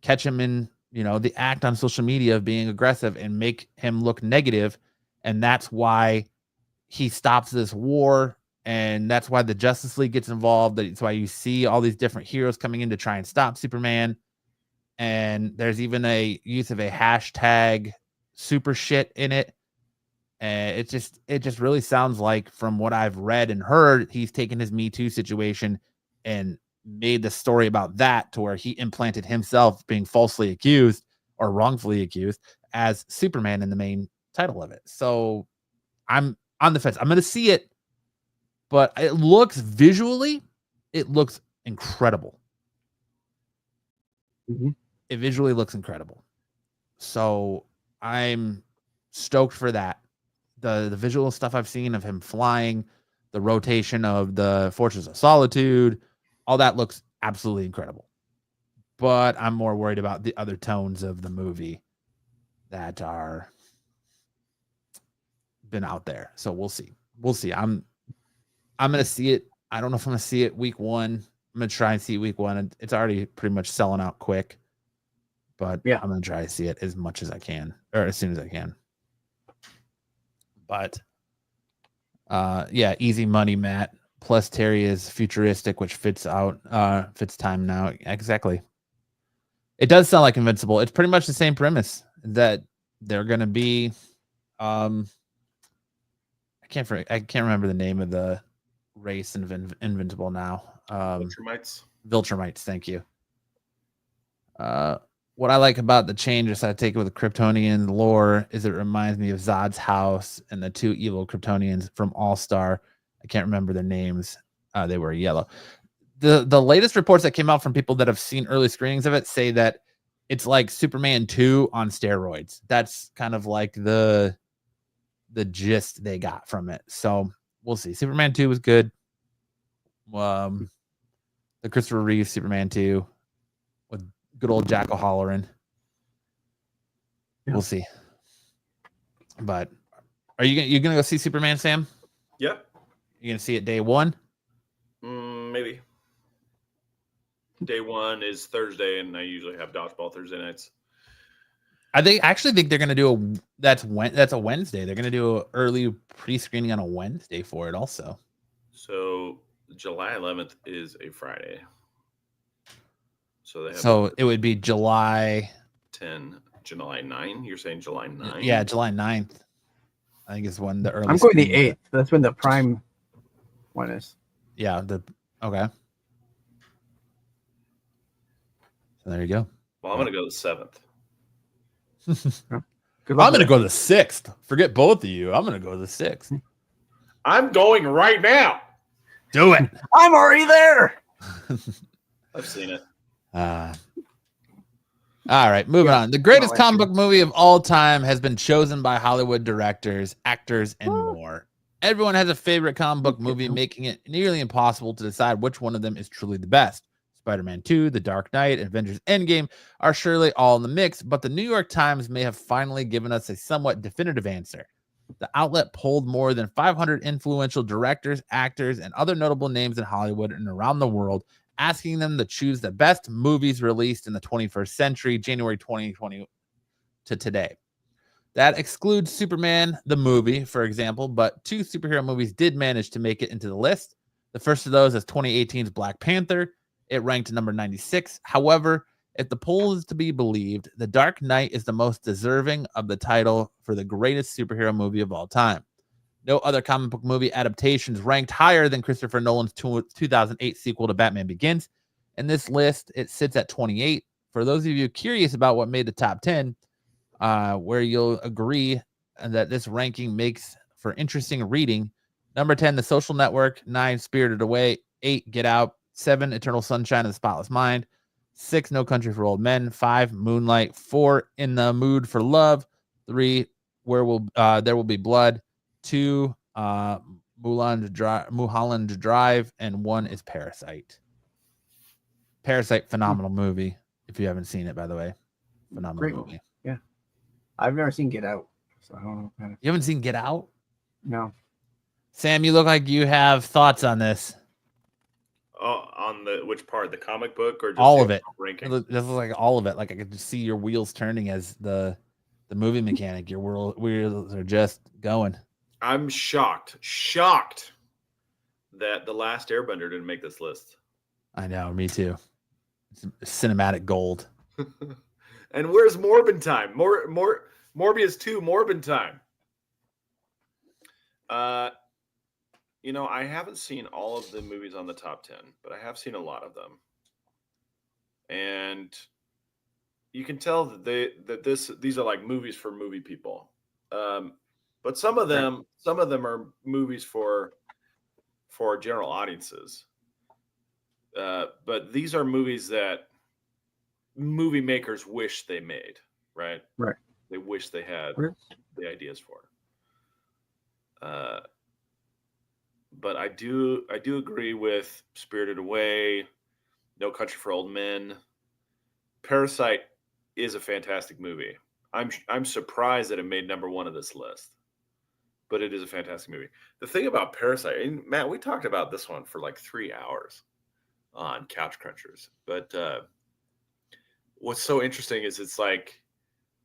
catch him in, the act on social media of being aggressive and make him look negative. And that's why he stops this war. And that's why the Justice League gets involved. That's why you see all these different heroes coming in to try and stop Superman. And there's even a use of a hashtag super shit in it. And it just really sounds like, from what I've read and heard, he's taken his Me Too situation and made the story about that, to where he implanted himself being falsely accused or wrongfully accused as Superman in the main title of it. So I'm on the fence. I'm going to see it, but it looks incredible. Mm-hmm. It visually looks incredible. So I'm stoked for that. The visual stuff I've seen of him flying, the rotation of the Fortress of Solitude, all that looks absolutely incredible. But I'm more worried about the other tones of the movie that are been out there. So we'll see. I'm gonna see it. I don't know if I'm gonna see it week 1. I'm gonna try and see week 1. It's already pretty much selling out quick. But yeah, I'm gonna try to see it as much as I can, or as soon as I can. But easy money, Matt. Plus Terry is futuristic, which fits time now. Exactly. It does sound like Invincible. It's pretty much the same premise, that they're gonna be I can't remember the name of the race in Invincible now. Viltrumites, thank you. What I like about the changes I take with the Kryptonian lore is it reminds me of Zod's house and the 2 evil Kryptonians from All-Star. I can't remember their names. They were yellow. The latest reports that came out from people that have seen early screenings of it say that it's like Superman 2 on steroids. That's kind of like the the gist they got from it. So we'll see. Superman 2 was good. The Christopher Reeve Superman 2 with good old Jack O'Halloran. We'll see. But are you gonna go see Superman, Sam? Yep. You gonna see it day one? Maybe. Day one is Thursday, and I usually have dodgeball Thursday nights. I actually think they're gonna do that's a Wednesday. They're gonna do an early pre-screening on a Wednesday for it also. So July 11th is a Friday. So it would be July 10, July 9. You're saying July 9? Yeah, July 9th. I think is when the early. I'm going the 8th. That's when the prime one is. Yeah. Okay. So there you go. Well, I'm going to go the 7th. I'm going to go the 6th. Forget both of you. I'm going to go the 6th. I'm going right now. Do it. I'm already there. I've seen it. All right, moving on. The greatest comic book movie of all time has been chosen by Hollywood directors, actors, and more. Everyone has a favorite comic book movie, making it nearly impossible to decide which one of them is truly the best. Spider-Man 2, The Dark Knight, Avengers Endgame are surely all in the mix, but the New York Times may have finally given us a somewhat definitive answer. The outlet polled more than 500 influential directors, actors, and other notable names in Hollywood and around the world, asking them to choose the best movies released in the 21st century, January 2020 to today. That excludes Superman, the movie, for example, but 2 superhero movies did manage to make it into the list. The first of those is 2018's Black Panther. It ranked number 96. However, if the poll is to be believed, The Dark Knight is the most deserving of the title for the greatest superhero movie of all time. No other comic book movie adaptations ranked higher than Christopher Nolan's 2008 sequel to Batman Begins. In this list, it sits at 28. For those of you curious about what made the top 10, where you'll agree that this ranking makes for interesting reading. Number 10, The Social Network. 9, Spirited Away. 8, Get Out. 7, Eternal Sunshine of the Spotless Mind. 6, No Country for Old Men. 5, Moonlight. 4, In the Mood for Love. 3, There Will Be Blood. 2, Mulholland Drive, and 1 is Parasite. Parasite, phenomenal movie. If you haven't seen it, by the way, phenomenal Great movie. Yeah, I've never seen Get Out, so I don't know. You haven't seen Get Out? No. Sam, you look like you have thoughts on this. Oh, on which part? The comic book or just all of it? Ranking? This is like all of it. Like I could just see your wheels turning as the movie mechanic. Your wheels are just going. I'm shocked that The Last Airbender didn't make this list. I know, me too. It's cinematic gold. And where's Morbin time? Morbius 2 Morbin time. I haven't seen all of the movies on the top 10, but I have seen a lot of them. And you can tell that these are like movies for movie people. But some of them are movies for general audiences. But these are movies that movie makers wish they made, right? Right. They wish they had the ideas for. But I do agree with Spirited Away, No Country for Old Men. Parasite is a fantastic movie. I'm surprised that it made number 1 of this list. But it is a fantastic movie. The thing about Parasite, and Matt, we talked about this one for like 3 hours on Couch Crunchers. But what's so interesting is it's like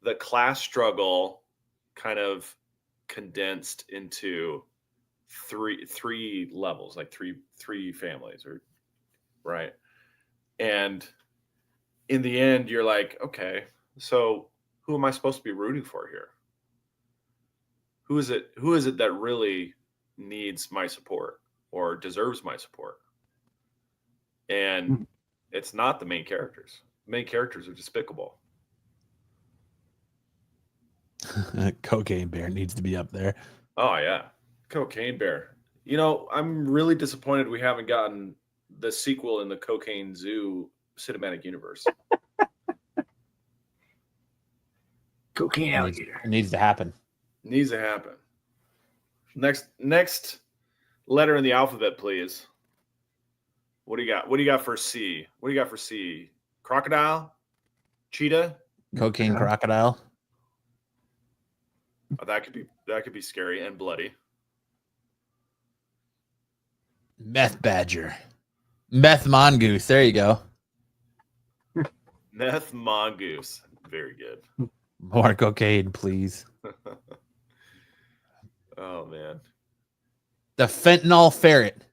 the class struggle kind of condensed into three levels, like three families, or right. And in the end, you're like, okay, so who am I supposed to be rooting for here? Who is it that really needs my support or deserves my support? And it's not the main characters. The main characters are despicable. Cocaine Bear needs to be up there. Oh yeah, Cocaine Bear. I'm really disappointed we haven't gotten the sequel in the Cocaine Zoo cinematic universe. Cocaine alligator. It needs to happen. Needs to happen. Next letter in the alphabet, please. What do you got? What do you got for C? What do you got for C? Crocodile? Cheetah? Cocaine crocodile. Oh, that could be scary and bloody. Meth badger. Meth mongoose. There you go. Meth mongoose. Very good. More cocaine, please. Oh man. The fentanyl ferret.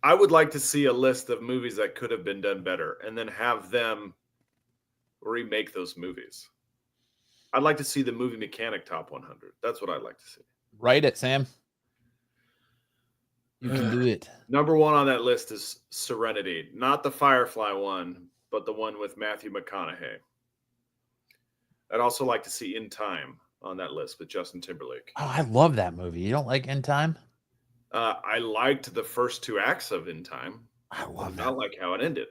I would like to see a list of movies that could have been done better and then have them remake those movies. I'd like to see the Movie Mechanic Top 100. That's what I'd like to see. Write it, Sam. You can do it. Number one on that list is Serenity. Not the Firefly one, but the one with Matthew McConaughey. I'd also like to see In Time on that list with Justin Timberlake. Oh, I love that movie. You don't like In Time? I liked the first 2 acts of In Time. I love that. I like how it ended.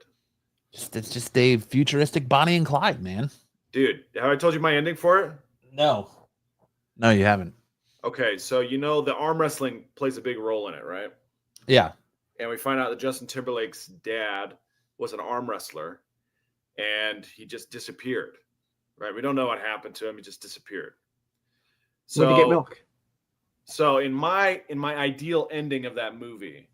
It's just a futuristic Bonnie and Clyde, man. Dude, have I told you my ending for it? No. No, you haven't. Okay, so you know the arm wrestling plays a big role in it, right? Yeah. And we find out that Justin Timberlake's dad was an arm wrestler and he just disappeared. Right? We don't know what happened to him. He just disappeared. So Went to get milk. So in my ideal ending of that movie,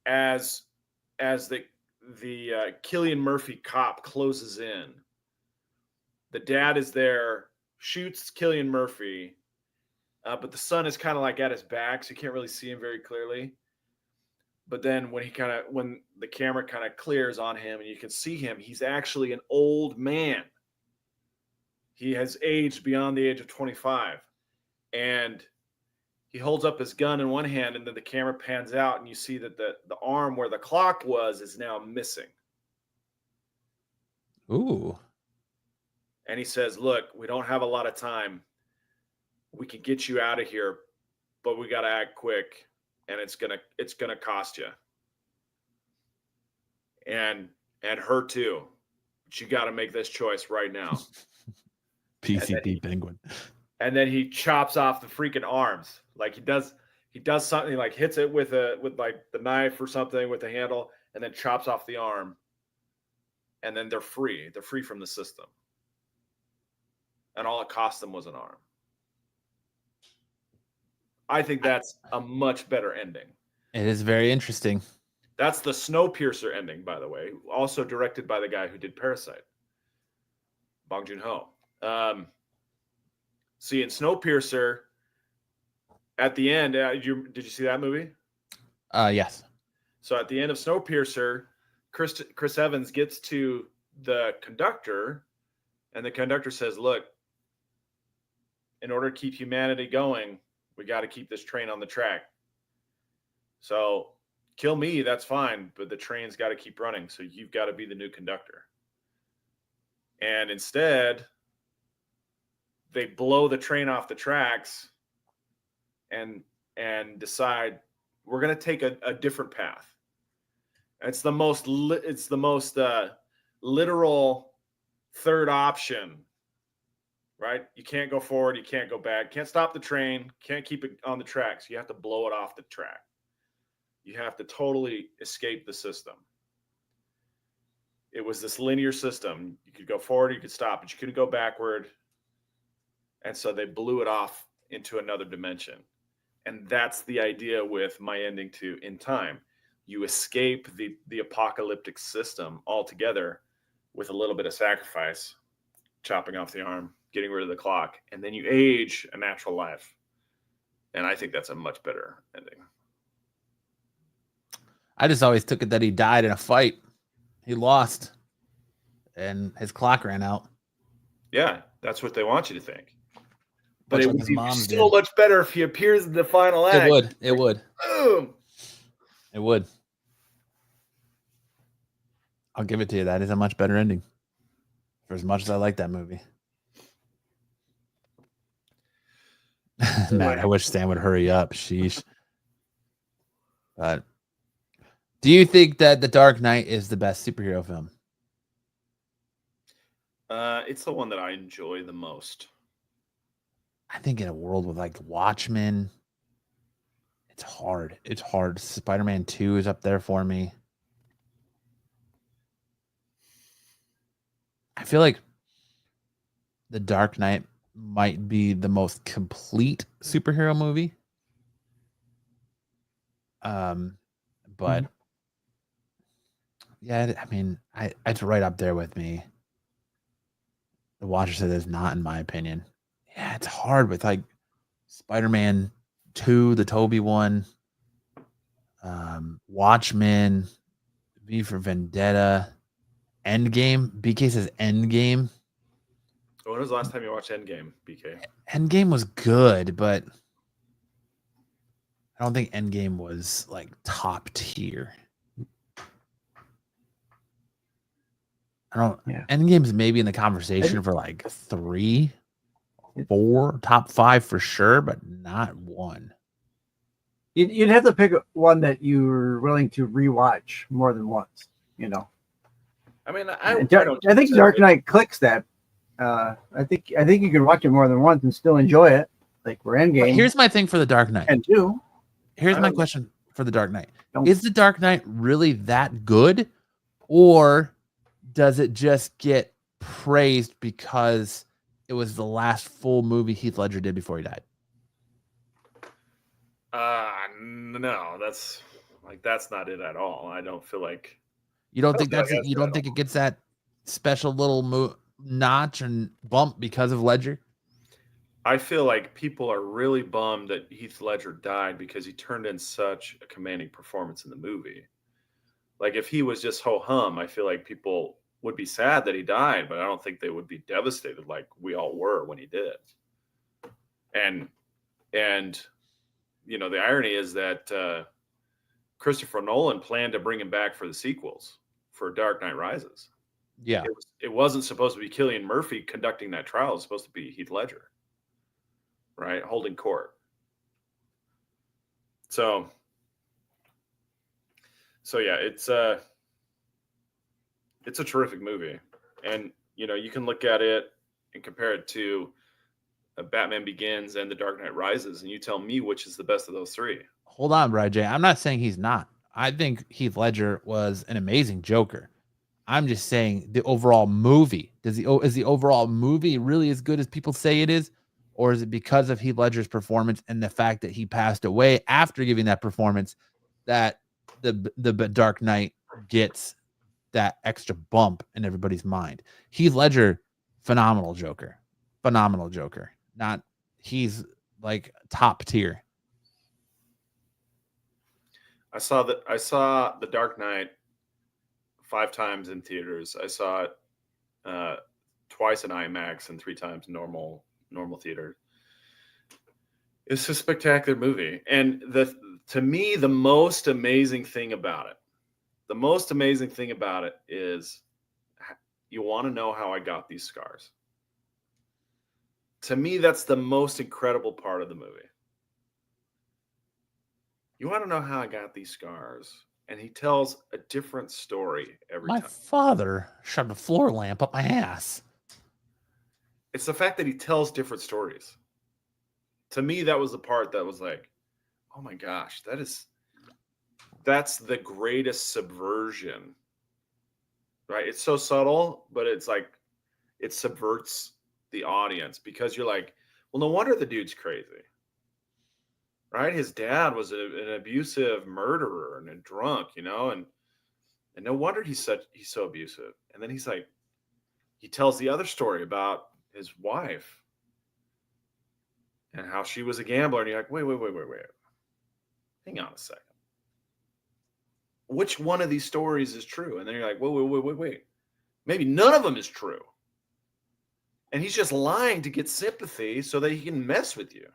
as the Cillian Murphy cop closes in, the dad is there, shoots Cillian Murphy, but the son is kind of like at his back, so you can't really see him very clearly. But then when the camera kind of clears on him and you can see him, he's actually an old man. He has aged beyond the age of 25. And he holds up his gun in one hand, and then the camera pans out, and you see that the arm where the clock was is now missing. Ooh. And he says, look, we don't have a lot of time. We can get you out of here, but we got to act quick, and it's gonna cost you. And her too. But you got to make this choice right now. PCP Penguin. And then he chops off the freaking arms. Like he does something, like hits it with like the knife or something with the handle, and then chops off the arm. And then they're free. They're free from the system. And all it cost them was an arm. I think that's a much better ending. It is very interesting. That's the Snowpiercer ending, by the way. Also directed by the guy who did Parasite, Bong Joon-ho. See, in Snowpiercer, at the end, did you see that movie? Yes. So at the end of Snowpiercer, Chris Evans gets to the conductor, and the conductor says, look, in order to keep humanity going, we got to keep this train on the track. So kill me, that's fine, but the train's got to keep running, so you've got to be the new conductor. And instead, they blow the train off the tracks and decide we're going to take a different path. It's the most literal third option, right? You can't go forward, you can't go back, can't stop the train, can't keep it on the tracks. You have to blow it off the track. You have to totally escape the system. It was this linear system. You could go forward, you could stop, but you couldn't go backward. And so they blew it off into another dimension. And that's the idea with my ending to In Time. You escape the apocalyptic system altogether with a little bit of sacrifice, chopping off the arm, getting rid of the clock, and then you age a natural life. And I think that's a much better ending. I just always took it that he died in a fight. He lost, and his clock ran out. Yeah, that's what they want you to think. But Much it like would his be mom so did. much better if he appears in the final act. It would. It would. Boom. It would. I'll give it to you. That is a much better ending. For as much as I like that movie. Man, I wish Stan would hurry up. Sheesh. But do you think that The Dark Knight is the best superhero film? It's the one that I enjoy the most. I think in a world with like Watchmen, it's hard. It's hard. Spider-Man 2 is up there for me. I feel like The Dark Knight might be the most complete superhero movie. But yeah, I mean, it's right up there with me. The Watcher said it's not, in my opinion. Yeah, it's hard with like Spider-Man 2, the Toby one, Watchmen, V for Vendetta, Endgame. BK says Endgame. When was the last time you watched Endgame, BK? Endgame was good, but I don't think Endgame was like top tier. I don't. Yeah. Endgame's maybe in the conversation for like 3, 4, top 5 for sure, but not 1. You'd have to pick one that you're willing to rewatch more than once. You know. I mean, I think Dark Knight clicks that. I think you can watch it more than once and still enjoy it. Like we're Endgame. But here's my thing for The Dark Knight. And 2. Here's my question for The Dark Knight. Is The Dark Knight really that good? Or does it just get praised because it was the last full movie Heath Ledger did before he died? No, that's not it at all. I don't feel like you don't think that's it. You don't think it gets that special little notch and bump because of Ledger? I feel like people are really bummed that Heath Ledger died because he turned in such a commanding performance in the movie. Like if he was just ho-hum, I feel like people would be sad that he died, but I don't think they would be devastated like we all were when he did. And you know, the irony is that Christopher Nolan planned to bring him back for the sequels for Dark Knight Rises. Yeah. It wasn't supposed to be Cillian Murphy conducting that trial. It was supposed to be Heath Ledger, right? Holding court. So yeah, it's a terrific movie. And, you know, you can look at it and compare it to Batman Begins and The Dark Knight Rises, and you tell me which is the best of those 3. Hold on, Brad J. I'm not saying he's not. I think Heath Ledger was an amazing Joker. I'm just saying the overall movie. Is the overall movie really as good as people say it is? Or is it because of Heath Ledger's performance and the fact that he passed away after giving that performance that the Dark Knight gets that extra bump in everybody's mind? Heath Ledger, phenomenal Joker. Not he's like top tier. I saw The Dark Knight 5 times in theaters. I saw it twice in IMAX and 3 times normal theater. It's a spectacular movie. And to me, the most amazing thing about it is you want to know how I got these scars. To me, that's the most incredible part of the movie. You want to know how I got these scars? And he tells a different story every time. My father shoved a floor lamp up my ass. It's the fact that he tells different stories. To me, that was the part that was like, oh my gosh, that's the greatest subversion, right? It's so subtle, but it's like, it subverts the audience because you're like, well, no wonder the dude's crazy, right? His dad was an abusive murderer and a drunk, you know, and no wonder he's so abusive. And then he's like, he tells the other story about his wife and how she was a gambler. And you're like, wait. Hang on a second. Which one of these stories is true? And then you're like, wait. Maybe none of them is true. And he's just lying to get sympathy so that he can mess with you.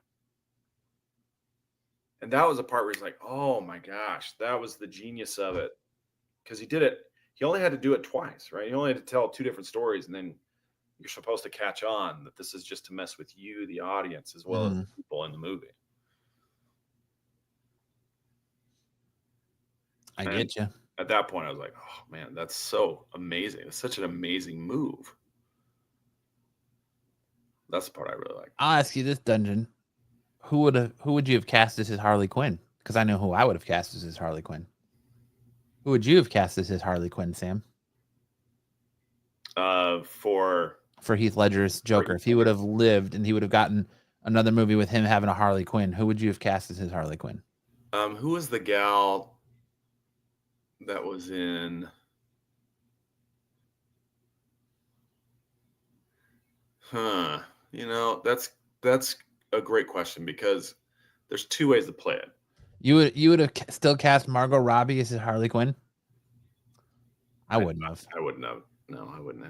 And that was the part where he's like, oh my gosh, that was the genius of it. Because he did it. He only had to do it twice, right? He only had to tell 2 different stories. And then you're supposed to catch on that this is just to mess with you, the audience, as well as the people in the movie. I get you. At that point, I was like, oh man, that's so amazing. It's such an amazing move. That's the part I really like. I'll ask you this, Dungeon. Who would you have cast as his Harley Quinn? Because I know who I would have cast as his Harley Quinn. Who would you have cast as his Harley Quinn, Sam? For Heath Ledger's Joker. If he would have lived and he would have gotten another movie with him having a Harley Quinn, who would you have cast as his Harley Quinn? Who was the gal that was in? You know, that's a great question because there's two ways to play it. You would have still cast Margot Robbie as his Harley Quinn? I wouldn't have. I wouldn't have. No, I wouldn't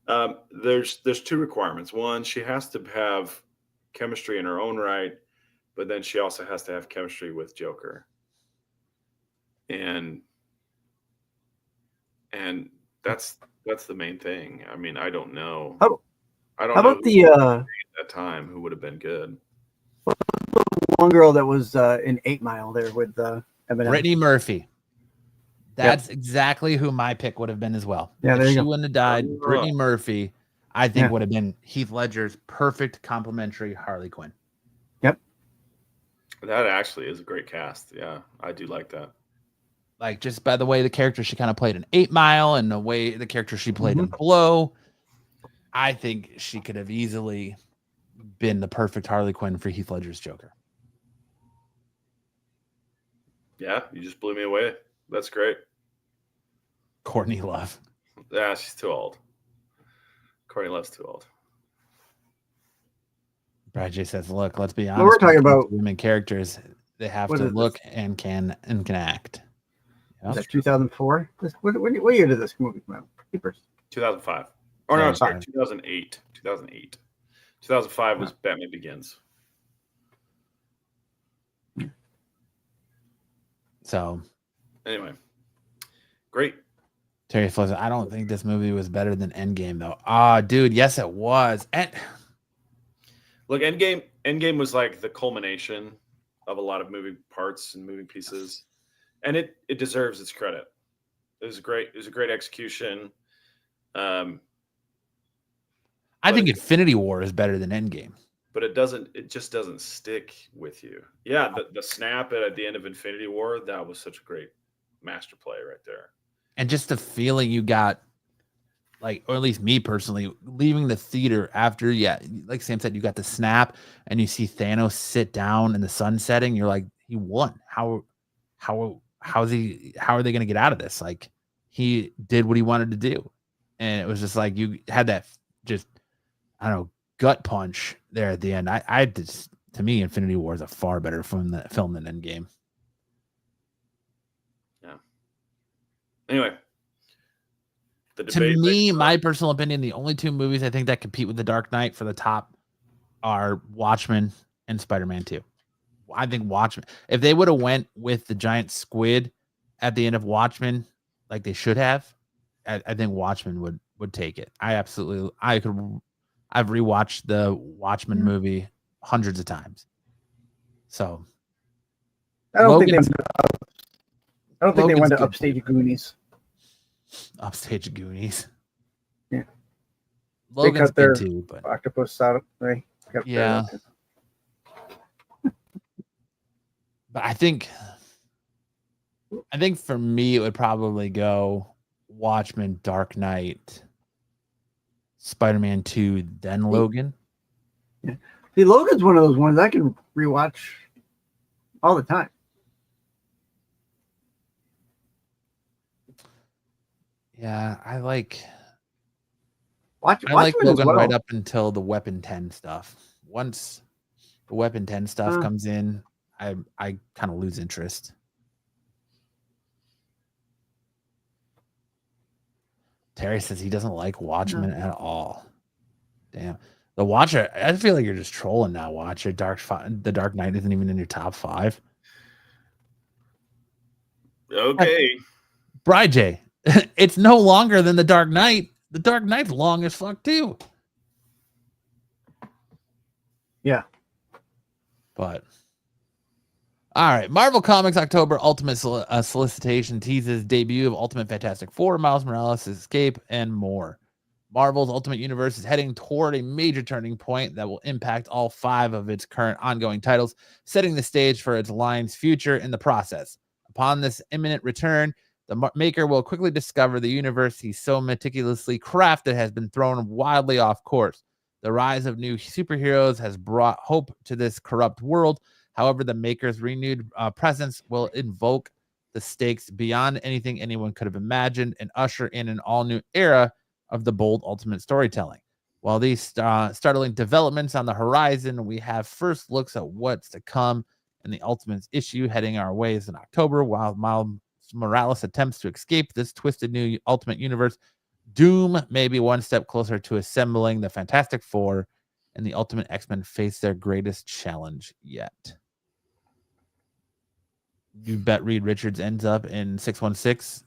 have. There's two requirements. One, she has to have chemistry in her own right, but then she also has to have chemistry with Joker. And that's the main thing. I mean, I don't know. I don't How know about the at that time who would have been good. one girl that was in 8 Mile there with Eminem? Brittany Murphy. That's exactly who my pick would have been as well. Yeah, if she wouldn't have died, Brittany Murphy, I think Yeah. would have been Heath Ledger's perfect complementary Harley Quinn. Yep. That actually is a great cast. Yeah, I do like that. Like just by the way the character she kind of played in 8 Mile and the way the character she played in Blow, I think she could have easily been the perfect Harley Quinn for Heath Ledger's Joker. Yeah, you just blew me away. That's great. Courtney Love. Yeah, she's too old. Courtney Love's too old. Brad J says, "Look, let's be honest. We're talking about women characters. They have to look and can act." Yep. Is that 2004? What year did this movie come out? Keepers. 2005. Oh no, sorry, 2008. 2008. 2005 was Batman Begins. So, anyway, great. Terry Flores, I don't think this movie was better than Endgame though. Dude, yes it was. Look, Endgame was like the culmination of a lot of moving parts and moving pieces, and it deserves its credit. It was great. It was a great execution. I think Infinity War is better than Endgame. But it just doesn't stick with you. Yeah, the snap at the end of Infinity War, that was such a great master play right there. And just the feeling you got, like, or at least me personally, leaving the theater after, like Sam said, you got the snap and you see Thanos sit down in the sun setting. You're like, he won. How are they going to get out of this? Like, he did what he wanted to do. And it was just like, you had that just, I don't know, gut punch there at the end. I just, to me, Infinity War is a far better film than Endgame. Yeah. Anyway, to me, my personal opinion, the only two movies I think that compete with The Dark Knight for the top are Watchmen and Spider-Man 2. I think Watchmen, if they would have went with the giant squid at the end of Watchmen, like they should have, I think Watchmen would take it. I've rewatched the Watchmen movie hundreds of times. So I don't think they went to Upstage Goonies. Upstage Goonies. Yeah. Logan's good too, but octopus out, right? Yeah. But I think for me it would probably go Watchmen, Dark Knight, Spider-Man 2, then Logan. Yeah. See, Logan's one of those ones I can rewatch all the time. Yeah, I like Watchmen Logan right up until the Weapon 10 stuff. Once the Weapon 10 stuff comes in, I kind of lose interest. Terry says he doesn't like Watchmen at all. Damn. The Watcher, I feel like you're just trolling now, Watcher. The Dark Knight isn't even in your top 5. Okay. Bri J, it's no longer than The Dark Knight. The Dark Knight's long as fuck too. Yeah. But all right, Marvel Comics October Ultimate Solicitation teases debut of Ultimate Fantastic Four, Miles Morales' Escape, and more. Marvel's Ultimate Universe is heading toward a major turning point that will impact all 5 of its current ongoing titles, setting the stage for its line's future in the process. Upon this imminent return, the maker will quickly discover the universe he so meticulously crafted has been thrown wildly off course. The rise of new superheroes has brought hope to this corrupt world. However, the maker's renewed presence will invoke the stakes beyond anything anyone could have imagined and usher in an all-new era of the bold ultimate storytelling. While these startling developments on the horizon, we have first looks at what's to come in the Ultimates issue heading our ways in October. While Miles Morales attempts to escape this twisted new Ultimate Universe, Doom may be one step closer to assembling the Fantastic Four, and the Ultimate X-Men face their greatest challenge yet. You bet Reed Richards ends up in 616?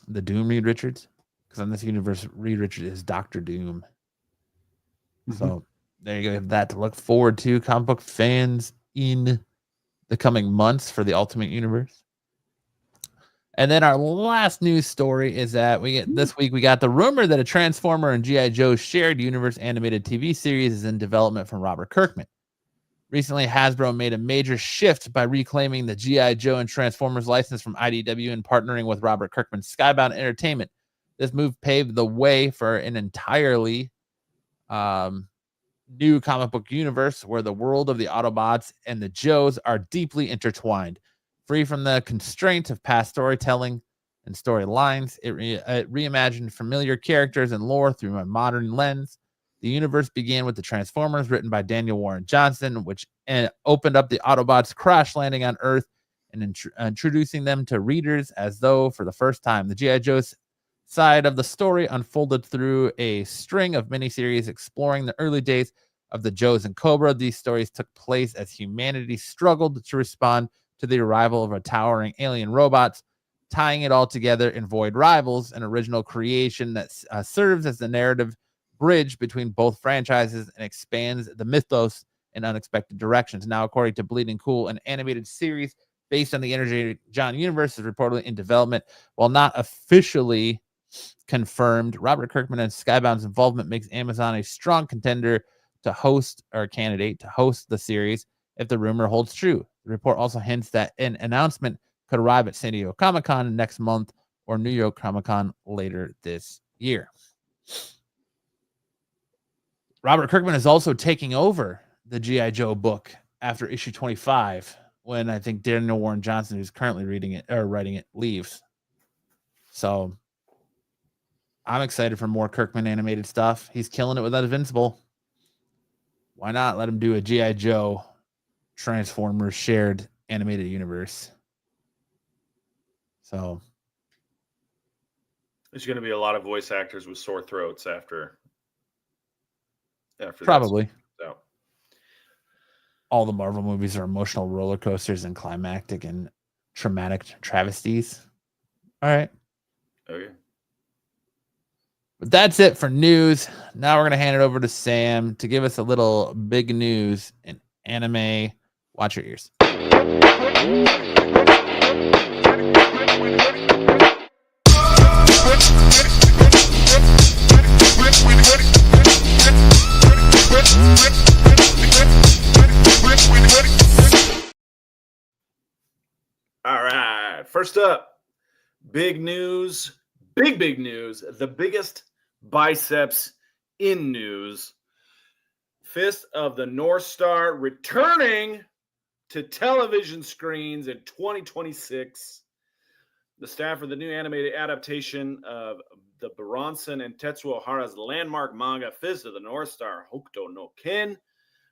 The Doom Reed Richards? Because in this universe, Reed Richards is Dr. Doom. So there you go. You have that to look forward to, comic book fans, in the coming months for the Ultimate Universe. And then our last news story is that this week we got the rumor that a Transformer and G.I. Joe shared universe animated TV series is in development from Robert Kirkman. Recently, Hasbro made a major shift by reclaiming the G.I. Joe and Transformers license from IDW and partnering with Robert Kirkman's Skybound Entertainment. This move paved the way for an entirely new comic book universe where the world of the Autobots and the Joes are deeply intertwined. Free from the constraints of past storytelling and storylines, it reimagined familiar characters and lore through a modern lens. The universe began with the Transformers, written by Daniel Warren Johnson, which opened up the Autobots crash landing on Earth and introducing them to readers as though for the first time. The G.I. Joe's side of the story unfolded through a string of miniseries exploring the early days of the Joes and Cobra. These stories took place as humanity struggled to respond to the arrival of a towering alien robots. Tying it all together in Void Rivals, an original creation that serves as the narrative bridge between both franchises and expands the mythos in unexpected directions. Now, according to Bleeding Cool, an animated series based on the Energy John universe is reportedly in development. While not officially confirmed, Robert Kirkman and Skybound's involvement makes Amazon a strong contender to host, or candidate to host, the series if the rumor holds true. The report also hints that an announcement could arrive at San Diego Comic-Con next month or New York Comic-Con later this year. Robert Kirkman is also taking over the G.I. Joe book after issue 25, when I think Daniel Warren Johnson, who's currently writing it, leaves. So I'm excited for more Kirkman animated stuff. He's killing it with Invincible. Why not let him do a G.I. Joe Transformers shared animated universe? So there's going to be a lot of voice actors with sore throats after probably. So all the Marvel movies are emotional roller coasters and climactic and traumatic travesties. All right. Okay. But that's it for news. Now we're going to hand it over to Sam to give us a little big news in anime. Watch your ears. All right. First up, big news. Big news. The biggest biceps in news. Fist of the North Star returning to television screens in 2026. The staff of the new animated adaptation of the Bronson and Tetsuo Hara's landmark manga Fist of the North Star, Hokuto no Ken,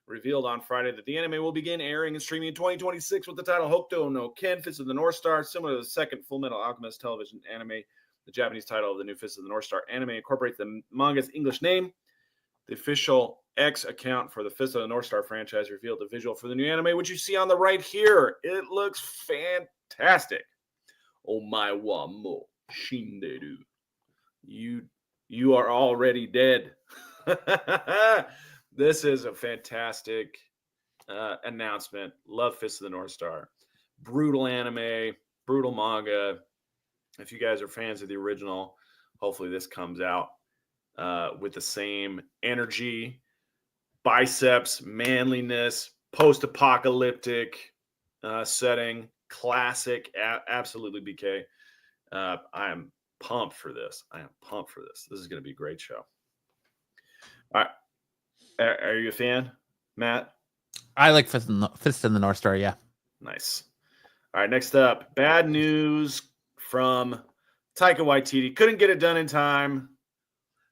revealed on Friday that the anime will begin airing and streaming in 2026 with the title Hokuto no Ken, Fist of the North Star. Similar to the second Full Metal Alchemist television anime, the Japanese title of the new Fist of the North Star anime incorporates the manga's English name. The official X account for the Fist of the North Star franchise revealed the visual for the new anime, which you see on the right here. It looks fantastic. Omae wa mo shinderu. You are already dead. This is a fantastic announcement. Love Fist of the North Star. Brutal anime, brutal manga. If you guys are fans of the original, hopefully this comes out with the same energy, biceps, manliness, post-apocalyptic setting, classic, absolutely BK. I am pumped for this. This is going to be a great show. All right. Are you a fan, Matt? I like Fist in the North Star. Yeah. Nice. All right. Next up, bad news from Taika Waititi. Couldn't get it done in time.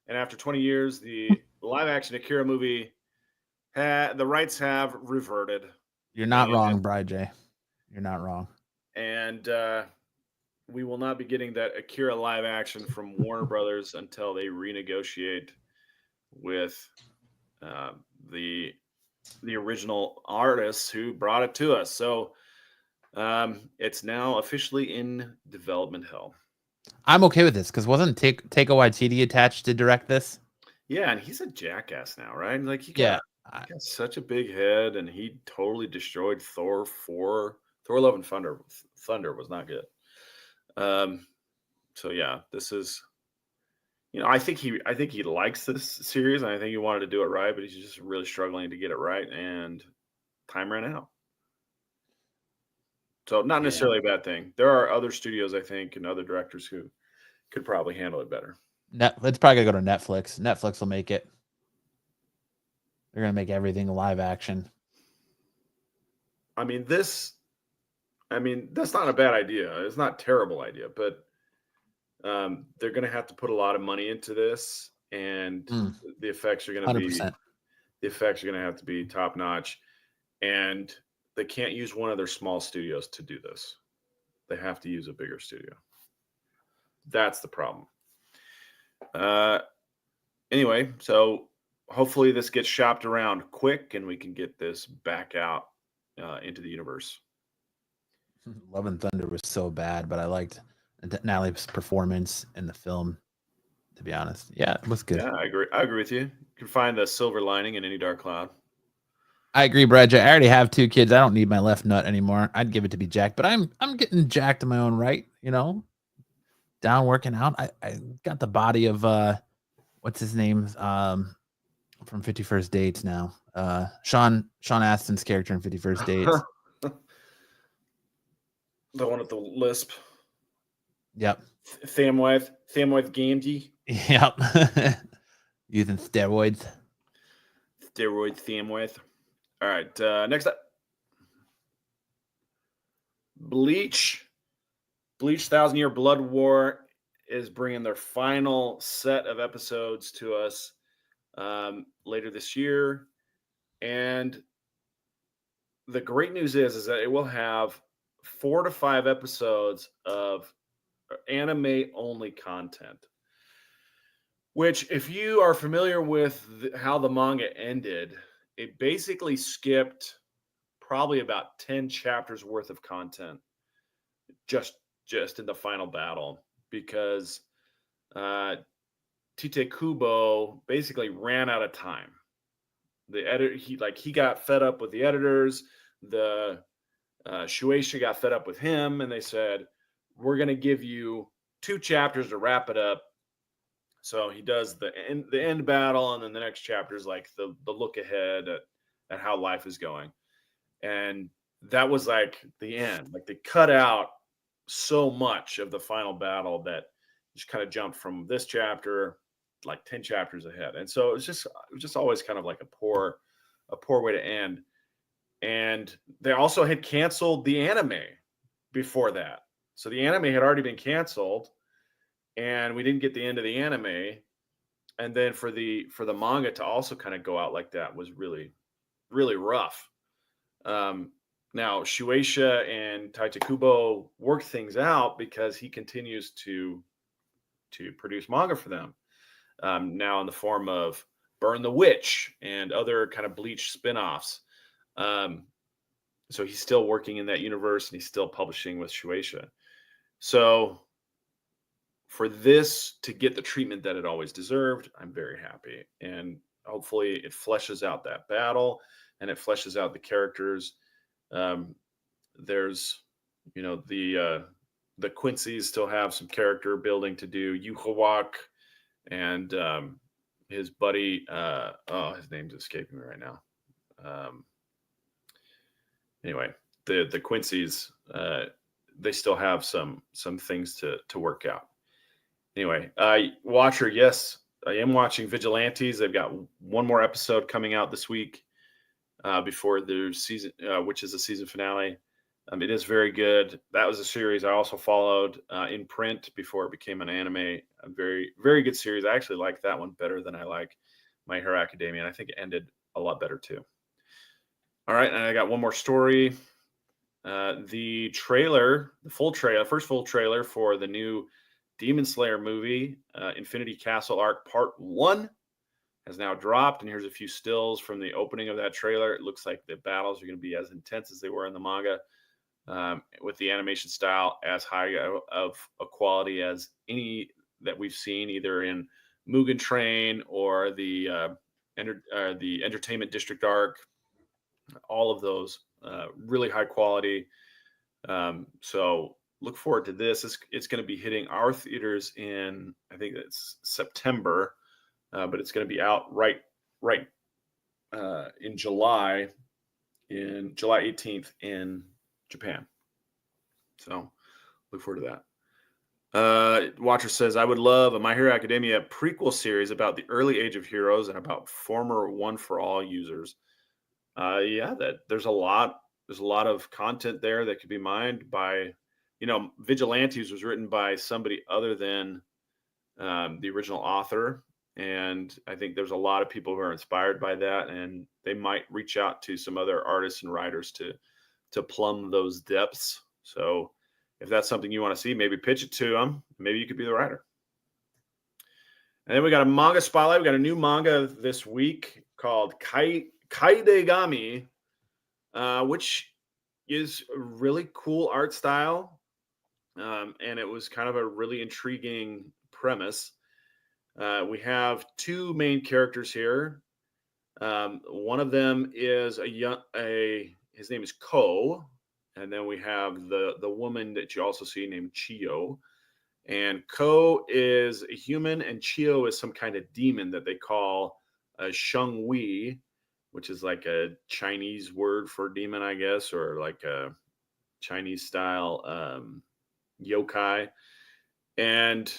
And after 20 years, the live-action Akira movie, the rights have reverted. You're not wrong, Bri J. You're not wrong. And we will not be getting that Akira live action from Warner Brothers until they renegotiate with the original artists who brought it to us. So it's now officially in development hell. I'm okay with this because wasn't Taika Waititi attached to direct this? Yeah, and he's a jackass now, right? Like he got such a big head, and he totally destroyed Thor 4. Thor: Love and Thunder was not good. So yeah, this is, I think he likes this series, and I think he wanted to do it right, but he's just really struggling to get it right, and time ran out. So not necessarily a bad thing. There are other studios, I think, and other directors who could probably handle it better. It's probably gonna go to Netflix. Netflix will make it. They're gonna make everything live action. I mean, that's not a bad idea. It's not a terrible idea, but they're going to have to put a lot of money into this, and the effects are going to be 100%. The effects are going to have to be top notch, and they can't use one of their small studios to do this. They have to use a bigger studio. That's the problem. Anyway, so hopefully this gets shopped around quick, and we can get this back out into the universe. Love and Thunder was so bad, but I liked Natalie's performance in the film. To be honest, yeah, it was good. Yeah, I agree with you. You can find the silver lining in any dark cloud. I agree, Brad. I already have 2 kids. I don't need my left nut anymore. I'd give it to be jacked, but I'm getting jacked in my own right. Down working out. I got the body of what's his name from 51st Dates now. Sean Astin's character in 51st Dates. The one with the lisp. Yep. Thamwith Gamgee. Yep. Using steroids. Steroid Thamwith. All right. Next up. Bleach 1,000 Year Blood War is bringing their final set of episodes to us later this year. And the great news is that it will have 4 to 5 episodes of anime only content, which, if you are familiar with how the manga ended, it basically skipped probably about 10 chapters worth of content just in the final battle, because Tite Kubo basically ran out of time. The editor, he got fed up with the editors. The Shueisha got fed up with him, and they said, we're going to give you 2 chapters to wrap it up. So he does the end battle, and then the next chapter is like the look ahead at how life is going. And that was like the end. Like, they cut out so much of the final battle that just kind of jumped from this chapter like 10 chapters ahead. And so it was just always kind of like a poor way to end. And they also had canceled the anime before that. So the anime had already been canceled, and we didn't get the end of the anime. And then for the manga to also kind of go out like that was really, really rough. Now Shueisha and Tite Kubo worked things out because he continues to produce manga for them. Now in the form of Burn the Witch and other kind of Bleach spinoffs. So he's still working in that universe, and he's still publishing with Shueisha. So for this to get the treatment that it always deserved, I'm very happy. And hopefully it fleshes out that battle, and it fleshes out the characters. There's, the the Quincy's still have some character building to do. Yuhawak and his buddy, his name's escaping me right now. Anyway, the Quincy's, they still have some things to work out. Anyway, Watcher, yes, I am watching Vigilantes. They've got one more episode coming out this week before the season, which is the season finale. It is very good. That was a series I also followed in print before it became an anime. A very, very good series. I actually like that one better than I like My Hero Academia, and I think it ended a lot better too. All right, and I got one more story. The trailer, first full trailer for the new Demon Slayer movie, Infinity Castle Arc Part 1, has now dropped. And here's a few stills from the opening of that trailer. It looks like the battles are going to be as intense as they were in the manga, with the animation style as high of a quality as any that we've seen, either in Mugen Train or the Entertainment District Arc. All of those really high quality. So look forward to this. It's going to be hitting our theaters in, I think it's September, but it's going to be out right in July 18th in Japan. So look forward to that. Watcher says, I would love a My Hero Academia prequel series about the early age of heroes and about former One for All users. There's a lot of content there that could be mined by, Vigilantes was written by somebody other than the original author. And I think there's a lot of people who are inspired by that, and they might reach out to some other artists and writers to plumb those depths. So if that's something you want to see, maybe pitch it to them. Maybe you could be the writer. And then we got a manga spotlight. We got a new manga this week called Kaidegami, which is a really cool art style. And it was kind of a really intriguing premise. We have two main characters here. One of them is his name is Ko. And then we have the woman that you also see named Chiyo. And Ko is a human and Chiyo is some kind of demon that they call Sheng Wei, which is like a Chinese word for demon, I guess, or like a Chinese style yokai. And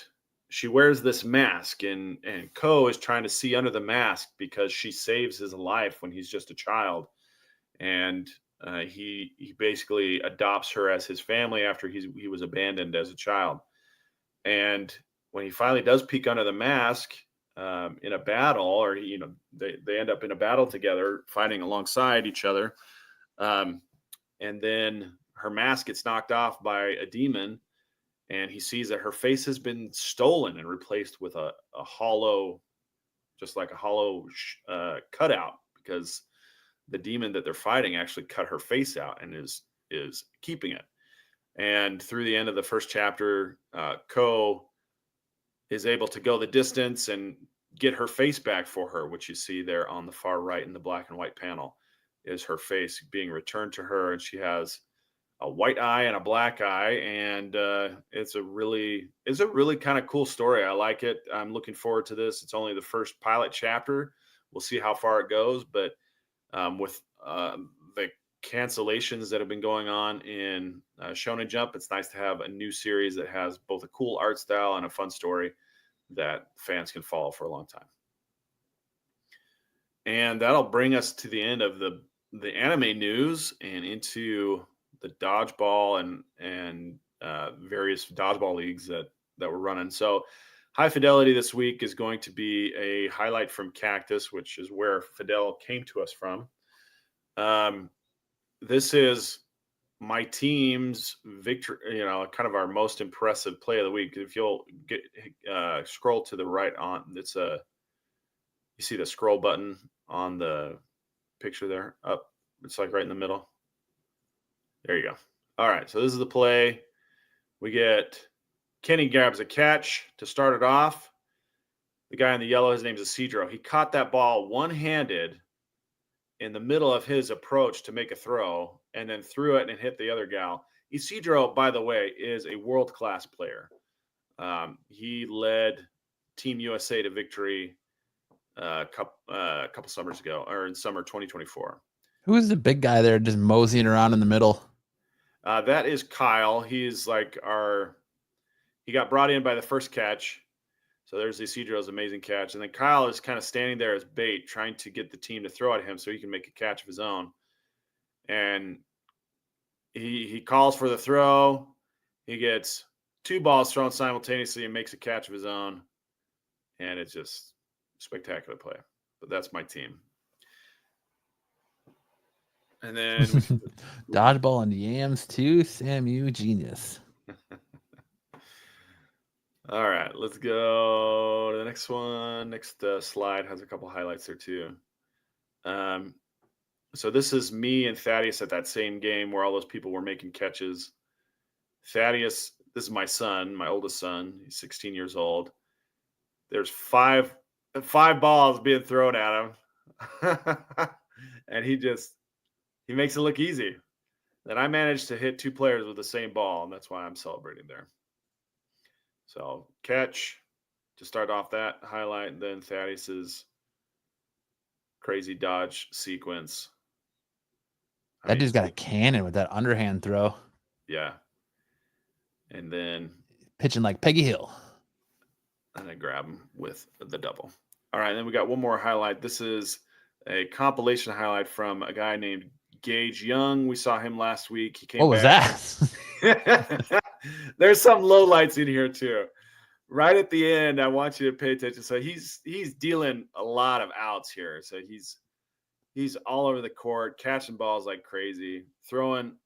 she wears this mask, and Ko is trying to see under the mask because she saves his life when he's just a child. And he basically adopts her as his family after he was abandoned as a child. And when he finally does peek under the mask in a battle, or they end up in a battle together, fighting alongside each other, and then her mask gets knocked off by a demon, and he sees that her face has been stolen and replaced with a hollow, just like a hollow cutout, because the demon that they're fighting actually cut her face out and is keeping it. And through the end of the first chapter, Ko is able to go the distance and get her face back for her, which you see there on the far right in the black and white panel is her face being returned to her. And she has a white eye and a black eye. And it's a really kind of cool story. I like it. I'm looking forward to this. It's only the first pilot chapter. We'll see how far it goes. But with the cancellations that have been going on in Shonen Jump, it's nice to have a new series that has both a cool art style and a fun story that fans can follow for a long time. And that'll bring us to the end of the anime news and into the dodgeball and various dodgeball leagues that we're running. So High Fidelity this week is going to be a highlight from Cactus, which is where Fidel came to us from. This is my team's victory, kind of our most impressive play of the week. If you'll scroll to the right on, you see the scroll button on the picture there up. It's like right in the middle. There you go. All right. So this is the play. We get Kenny grabs a catch to start it off. The guy in the yellow, his name's Isidro. He caught that ball one-handed in the middle of his approach to make a throw, and then threw it and hit the other gal. Isidro, by the way, is a world-class player. He led Team USA to victory a couple summers ago, or in summer 2024. Who's the big guy there just moseying around in the middle? That is Kyle. He's like he got brought in by the first catch. So there's Isidro's amazing catch. And then Kyle is kind of standing there as bait, trying to get the team to throw at him so he can make a catch of his own. And he calls for the throw. He gets 2 balls thrown simultaneously and makes a catch of his own. And it's just spectacular play. But that's my team. And then dodgeball and yams too. Sam, you genius. All right, let's go to the next one. Next slide has a couple highlights there too. So this is me and Thaddeus at that same game where all those people were making catches. Thaddeus, this is my son, my oldest son. He's 16 years old. There's five balls being thrown at him. And he makes it look easy. Then I managed to hit 2 players with the same ball, and that's why I'm celebrating there. So catch to start off that highlight, and then Thaddeus's crazy dodge sequence. That dude's got a cannon with that underhand throw. Yeah. And then pitching like Peggy Hill. And I grab him with the double. All right, then we got one more highlight. This is a compilation highlight from a guy named Gage Young. We saw him last week. He came What was that? There's some low lights in here too. Right at the end, I want you to pay attention. So he's dealing a lot of outs here. So he's all over the court, catching balls like crazy, throwing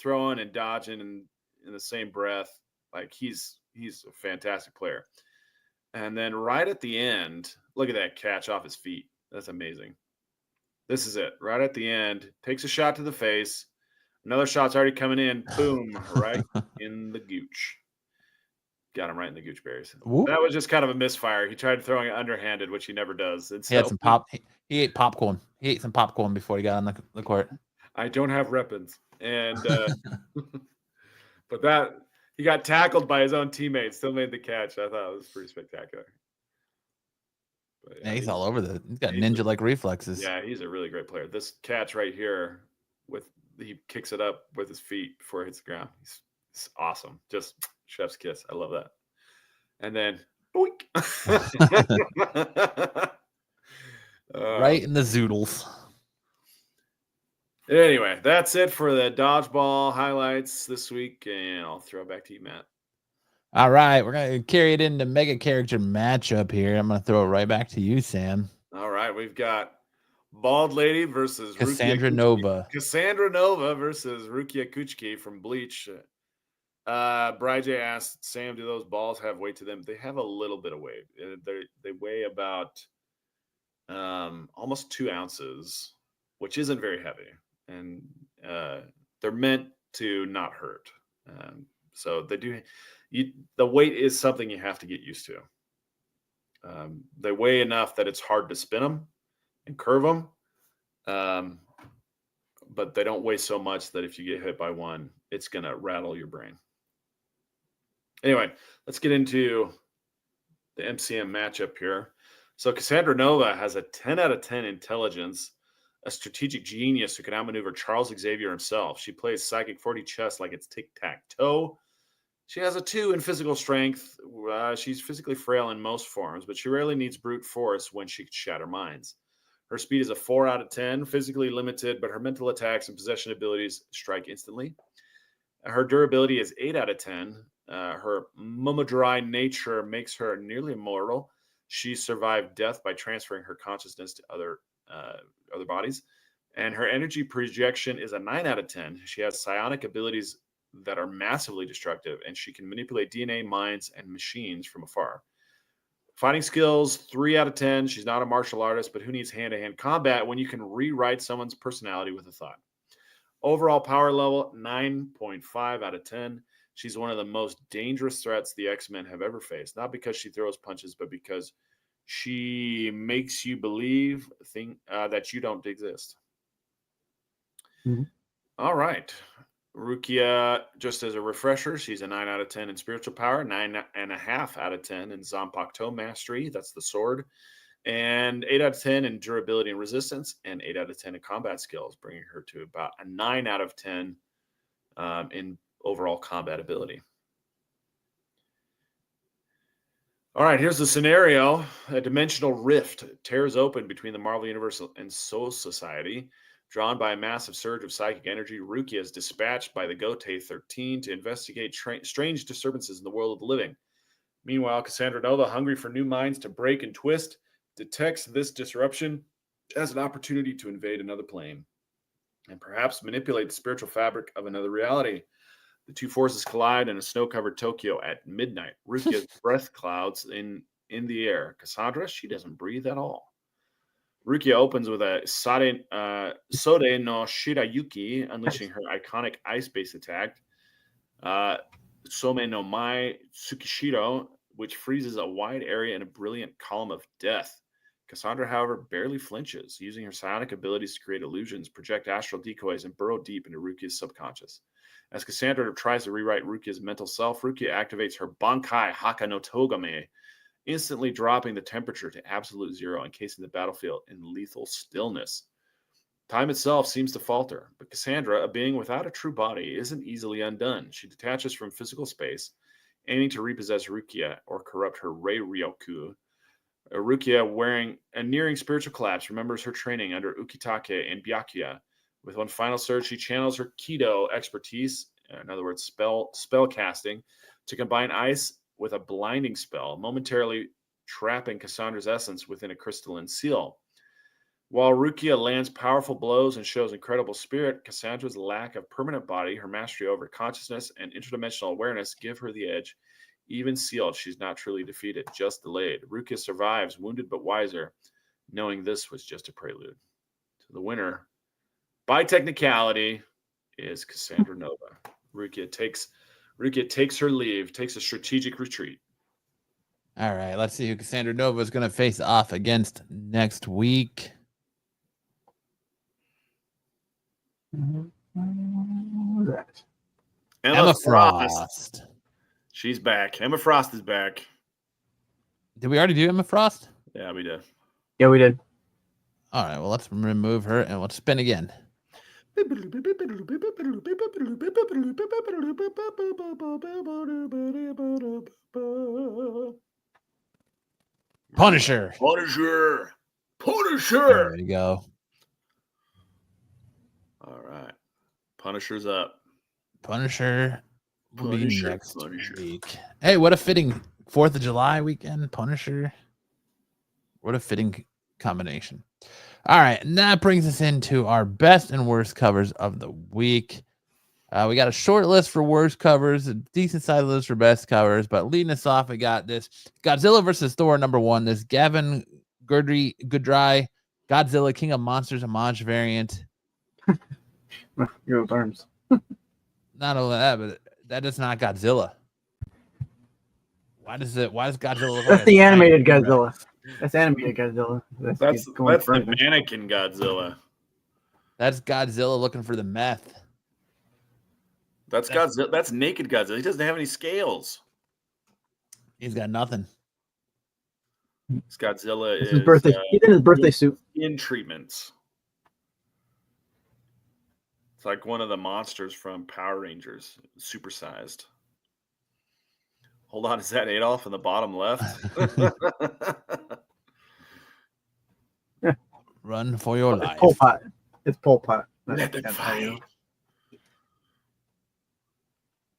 and dodging in the same breath. Like he's a fantastic player. And then right at the end, look at that catch off his feet. That's amazing. This is it. Right at the end, takes a shot to the face. Another shot's already coming in. Boom, right in the gooch. Got him right in the gooch berries. Whoop. That was just kind of a misfire. He tried throwing it underhanded, which he never does. And he had some He ate popcorn. He ate some popcorn before he got on the court. I don't have weapons, and but that he got tackled by his own teammates. Still made the catch. I thought it was pretty spectacular. But, yeah, he's all over he's got ninja-like reflexes. Yeah, he's a really great player. This catch right here, he kicks it up with his feet before it hits the ground. It's awesome. Just chef's kiss. I love that. And then boink. Right in the zoodles. Anyway, that's it for the dodgeball highlights this week, and I'll throw it back to you, Matt. All right, we're going to carry it into mega character matchup here. I'm going to throw it right back to you, Sam. All right, we've got Bald Lady versus Cassandra Nova. Cassandra Nova versus Rukia Kuchki from Bleach. Bri J asked, Sam, do those balls have weight to them? They have a little bit of weight. They weigh about almost 2 ounces, which isn't very heavy. And they're meant to not hurt. So they do. The weight is something you have to get used to. They weigh enough that it's hard to spin them and curve them. But they don't weigh so much that if you get hit by one, it's going to rattle your brain. Anyway, let's get into the MCM matchup here. So Cassandra Nova has a 10 out of 10 intelligence, a strategic genius who can outmaneuver Charles Xavier himself. She plays Psychic 40 chess like it's tic-tac-toe. She has a 2 in physical strength. She's physically frail in most forms, but she rarely needs brute force when she can shatter minds. Her speed is a 4 out of 10, physically limited, but her mental attacks and possession abilities strike instantly. Her durability is 8 out of 10. Her Momodrai nature makes her nearly immortal. She survived death by transferring her consciousness to other bodies. And her energy projection is a 9 out of 10. She has psionic abilities that are massively destructive, and she can manipulate DNA, minds, and machines from afar. Fighting skills, 3 out of 10. She's not a martial artist, but who needs hand-to-hand combat when you can rewrite someone's personality with a thought? Overall power level, 9.5 out of 10. She's one of the most dangerous threats the X-Men have ever faced, not because she throws punches, but because she makes you believe that you don't exist. Mm-hmm. All right. Rukia, just as a refresher, she's a 9 out of 10 in spiritual power, 9.5 out of 10 in Zanpakuto mastery. That's the sword. And 8 out of 10 in durability and resistance, and 8 out of 10 in combat skills, bringing her to about a 9 out of 10 in overall combat ability. All right, here's the scenario. A dimensional rift tears open between the Marvel Universe and Soul Society. Drawn by a massive surge of psychic energy, Rukia is dispatched by the Gote 13 to investigate strange disturbances in the world of the living. Meanwhile, Cassandra Nova, hungry for new minds to break and twist, detects this disruption as an opportunity to invade another plane and perhaps manipulate the spiritual fabric of another reality. The two forces collide in a snow-covered Tokyo at midnight. Rukia's breath clouds in the air. Cassandra, she doesn't breathe at all. Rukia opens with a Sode no Shirayuki, unleashing her iconic ice-based attack, Some no Mai Tsukishiro, which freezes a wide area in a brilliant column of death. Cassandra, however, barely flinches, using her psionic abilities to create illusions, project astral decoys, and burrow deep into Rukia's subconscious. As Cassandra tries to rewrite Rukia's mental self, Rukia activates her Bankai Haka no Togame, instantly dropping the temperature to absolute zero, encasing the battlefield in lethal stillness. Time itself seems to falter, but Cassandra, a being without a true body, isn't easily undone. She detaches from physical space, aiming to repossess Rukia or corrupt her Rei Ryoku. Rukia, nearing spiritual collapse, remembers her training under Ukitake and Byakuya. With one final surge, she channels her Kido expertise, in other words, spell casting, to combine ice with a blinding spell, momentarily trapping Cassandra's essence within a crystalline seal. While Rukia lands powerful blows and shows incredible spirit, Cassandra's lack of permanent body, her mastery over consciousness, and interdimensional awareness give her the edge. Even sealed, she's not truly defeated, just delayed. Rukia survives, wounded but wiser, knowing this was just a prelude. So the winner, by technicality, is Cassandra Nova. Rukia takes her leave, takes a strategic retreat. All right, let's see who Cassandra Nova is going to face off against next week. Who's that? Emma Frost. She's back. Emma Frost is back. Did we already do Emma Frost? Yeah, we did. Yeah, we did. All right, well, let's remove her and we'll spin again. Punisher. There we go. All right. Punisher's up. Punisher will be next week. Hey, what a fitting 4th of July weekend, Punisher. What a fitting combination. All right, and that brings us into our best and worst covers of the week. We got a short list for worst covers, a decent sized list for best covers, but leading us off, we got this Godzilla versus Thor #1, this Gavin Goodry Godzilla King of Monsters homage variant. Your arms. Not only that, but that is not Godzilla. Why does Godzilla look That's the animated Godzilla. That's animated Godzilla. That's the mannequin Godzilla. That's Godzilla looking for the meth. That's Godzilla. That's naked Godzilla. He doesn't have any scales. He's got nothing. This Godzilla is his birthday. He's in his birthday suit. In treatments. It's like one of the monsters from Power Rangers, supersized. Hold on, is that Adolf in the bottom left? Run for your life. Pol Pot. It's Pol Pot. Let them fight.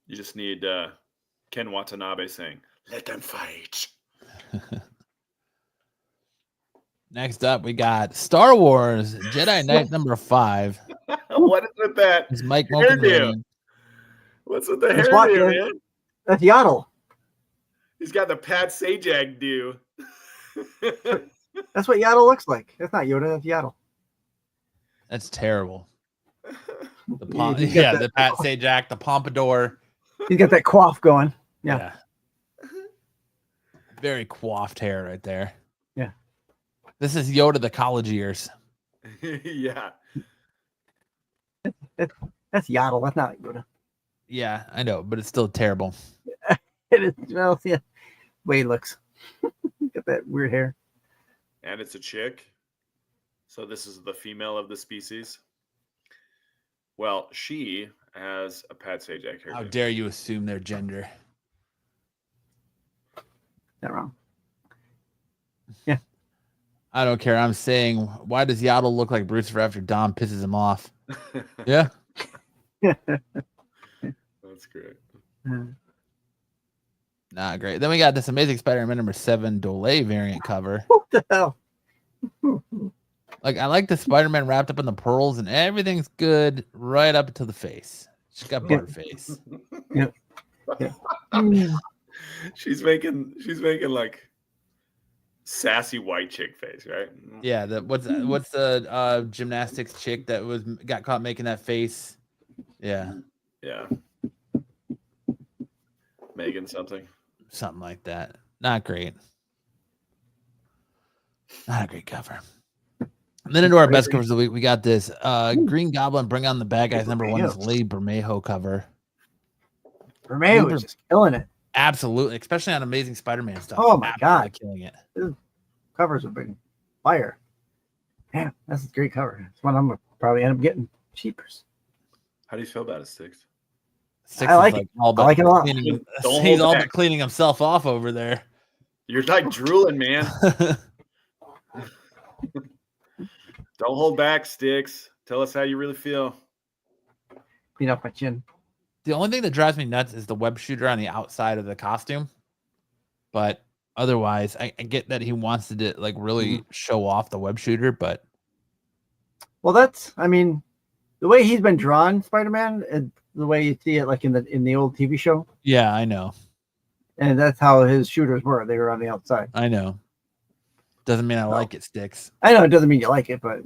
You just need Ken Watanabe saying, "Let them fight." Next up, we got Star Wars Jedi Knight #5. What is with that? It's Mike hairdo. What's with the hairdo, man? That's Yaddle. He's got the Pat Sajak do. That's what Yaddle looks like. That's not Yoda. That's Yaddle. That's terrible. The Pat Sajak, the pompadour. He's got that coif going. Yeah. Very coiffed hair right there. Yeah. This is Yoda the college years. Yeah. That's Yaddle. That's not Yoda. Yeah, I know, but it's still terrible. It is. Well, yeah. Way he looks. Got that weird hair. And it's a chick. So this is the female of the species. Well, she has a Pat Sajak hairdo. How dare you assume their gender? Not wrong. Yeah. I don't care. I'm saying, why does Yaddle look like Brucifer after Dom pisses him off? Yeah. That's great. Not great. Then we got this Amazing Spider-Man number 7 Dole variant cover. What the hell? Like, I like the Spider-Man wrapped up in the pearls, and everything's good right up to the face. She's got butter face. Yep. She's making like sassy white chick face, right? Yeah. What's the gymnastics chick that got caught making that face? Yeah. Yeah. Megan something. Something like that. Not great. Not a great cover. And then into our best covers of the week, we got this Green Goblin Bring on the Bad Guys number 1 is Lee Bermejo cover. Bermejo is just killing it. Absolutely, especially on Amazing Spider-Man stuff. Oh my God, killing it. His covers have been fire. Yeah, that's a great cover. It's one I'm gonna probably end up getting cheapers. How do you feel about it, Sticks? I like it. I like it a lot. He's all but cleaning himself off over there. You're like drooling, man. Don't hold back, Sticks. Tell us how you really feel. Clean off my chin. The only thing that drives me nuts is the web shooter on the outside of the costume. But otherwise, I get that he wants to like really show off the web shooter, but I mean, the way he's been drawn, Spider-Man, and the way you see it like in the old TV show. Yeah, I know. And that's how his shooters were. They were on the outside. I know. Doesn't mean I like it, Sticks. I know it doesn't mean you like it, but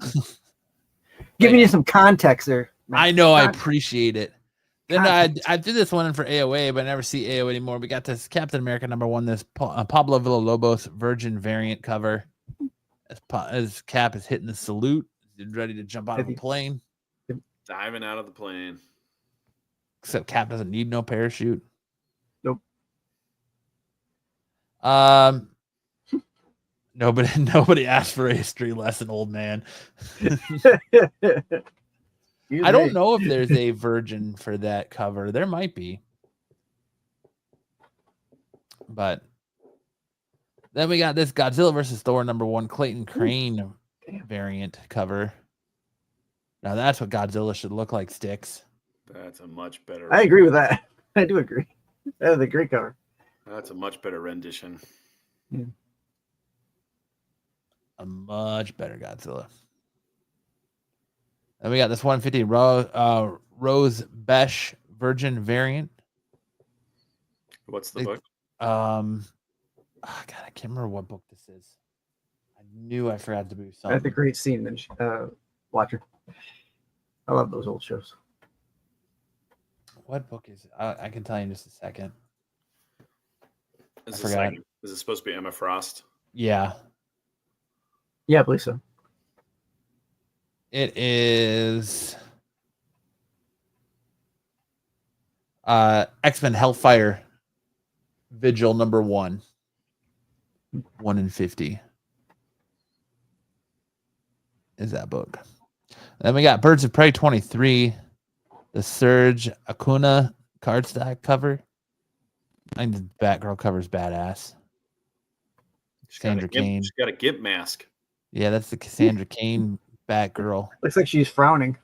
giving you some context there. I know, I appreciate it. Then I did this one for AOA, but I never see AOA anymore. We got this Captain America number 1, this Pablo Villalobos Virgin variant cover. As Cap is hitting the salute, ready to jump out of a plane. Diving out of the plane. Except Cap doesn't need no parachute. Nope. Nobody asked for a history lesson, old man. I don't know if there's a virgin for that cover. There might be. But then we got this Godzilla versus Thor number 1 Clayton Crane variant cover. Now that's what Godzilla should look like, Sticks. That's a much better. I agree with that. I do agree. That is a great cover. That's a much better rendition. Yeah. A much better Godzilla. And we got this 150 Rose Besh Virgin variant. What's the book? God, I can't remember what book this is. I knew I forgot to do something. That's a great scene, Watcher. I love those old shows. What book is it? I can tell you in just a second. Is it supposed to be Emma Frost? Yeah. Yeah, I believe so. It is X-Men Hellfire Vigil number 1. 1 in 50 is that book. Then we got Birds of Prey 23, the Surge Acuna cardstock cover. I think the Batgirl cover's badass. Cassandra Cain. She's got a gimp mask. Yeah, that's the Cassandra Cain Batgirl. Looks like she's frowning.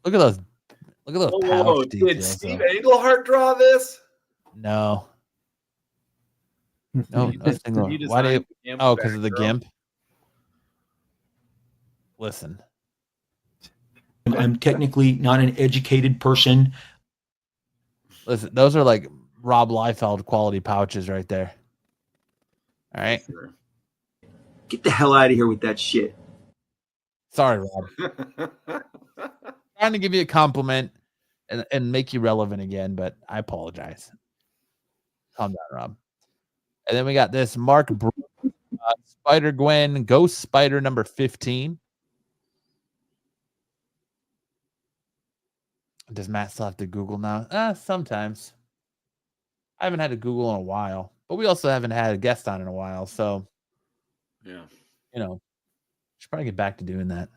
Look at those. Look at those pouch details. Did Steve Englehart draw this? No. No. Why do you? Oh, because of the gimp. Listen. I'm technically not an educated person. Listen, those are like Rob Liefeld quality pouches right there. All right. Sure. Get the hell out of here with that shit. Sorry, Rob. Trying to give you a compliment and make you relevant again, but I apologize. Calm down, Rob. And then we got this Mark Spider-Gwen Ghost Spider number 15. Does Matt still have to Google now? Sometimes. I haven't had to Google in a while, but we also haven't had a guest on in a while. So, Yeah. Should probably get back to doing that.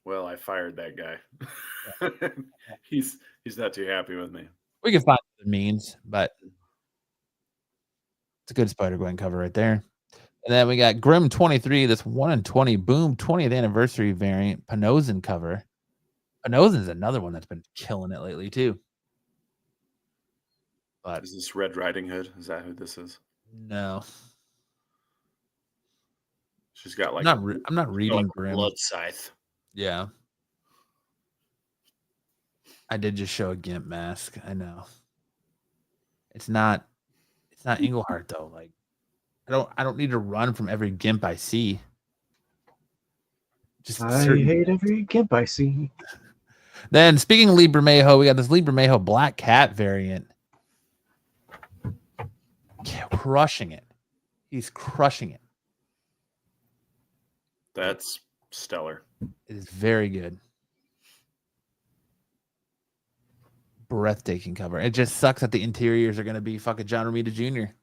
Well, I fired that guy. He's not too happy with me. We can find other means, but it's a good Spider-Gwen cover right there. And then we got Grim 23, this 1-in-20 Boom 20th anniversary variant Panozin cover. Panozin is another one that's been killing it lately too. But is this Red Riding Hood? Is that who this is? No. She's got like I'm not reading like Grim. Blood Scythe. Yeah. I did just show a Gimp mask. I know. It's not Englehart though. Like I don't need to run from every Gimp I see. I hate every Gimp I see. Then speaking of Libramejo, we got this Libramejo Black Cat variant. Crushing it. He's crushing it. That's stellar. It is very good. Breathtaking cover. It just sucks that the interiors are going to be fucking John Romita Jr. It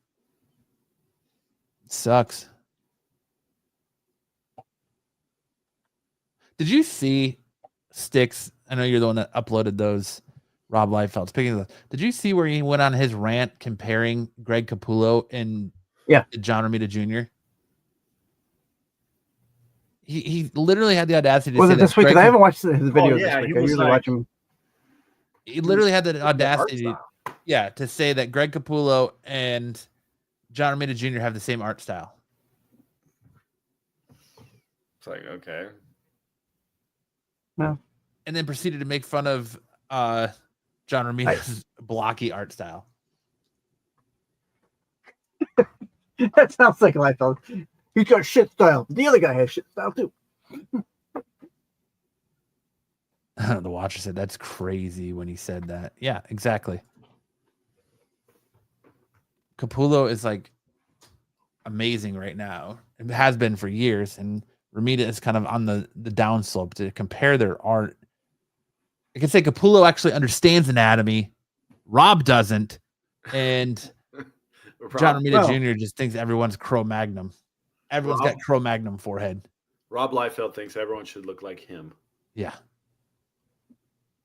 sucks. Did you see Sticks? I know you're the one that uploaded those, Rob Liefeld. Speaking of those, did you see where he went on his rant comparing Greg Capullo and John Romita Jr.? He literally had the audacity to was say it this week? Because I haven't watched his videos this week. I usually watch him. He literally had the audacity, to say that Greg Capullo and John Romita Jr. have the same art style. It's like, okay. No. And then proceeded to make fun of John Romita's blocky art style. That sounds like Liefeld. He's got shit style. The other guy has shit style too. The Watcher said that's crazy when he said that. Yeah, exactly. Capullo is like amazing right now. It has been for years, and Romita is kind of on the downslope. To compare their art, I can say Capullo actually understands anatomy. Rob doesn't, and John Romita Jr. just thinks everyone's Cro-Magnon. Everyone's got Cro-Magnon forehead. Rob Liefeld thinks everyone should look like him. Yeah.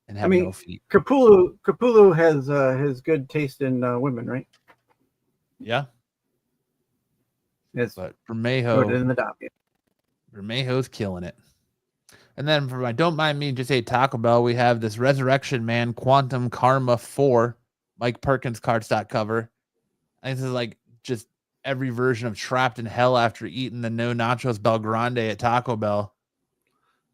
And have no feet. Capullo has good taste in women, right? Yeah. Yes. But Vermejo in the document. Vermejo's killing it. And then for my Don't Mind Me, Just Ate Taco Bell, we have this Resurrection Man Quantum Karma 4 Mike Perkins cardstock cover. I think this is like just every version of Trapped in Hell after eating the No Nachos Belgrande at Taco Bell.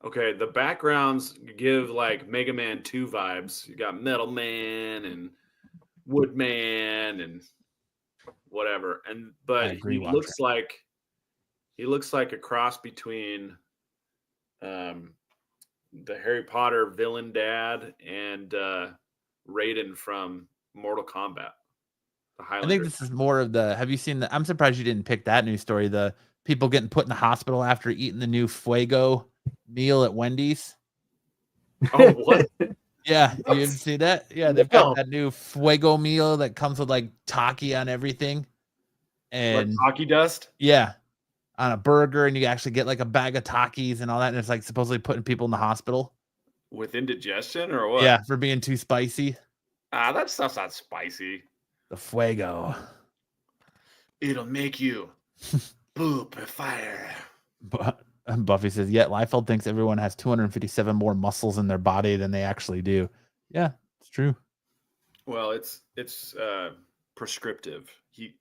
Okay, the backgrounds give like Mega Man 2 vibes. You got Metal Man and Woodman and whatever. But he looks like a cross between the Harry Potter villain dad and Raiden from Mortal Kombat. I think this is more of the. Have you seen the? I'm surprised you didn't pick that news story. The people getting put in the hospital after eating the new Fuego meal at Wendy's. Oh, what? Yeah, you didn't see that? Yeah, they've got that new Fuego meal that comes with like Taki on everything, and like Taki dust. Yeah, on a burger, and you actually get like a bag of Takis and all that, and it's like supposedly putting people in the hospital with indigestion or what? Yeah, for being too spicy. That stuff's not spicy. The Fuego. It'll make you poop fire. But Buffy says, yet Liefeld thinks everyone has 257 more muscles in their body than they actually do. Yeah, it's true. Well, it's prescriptive. He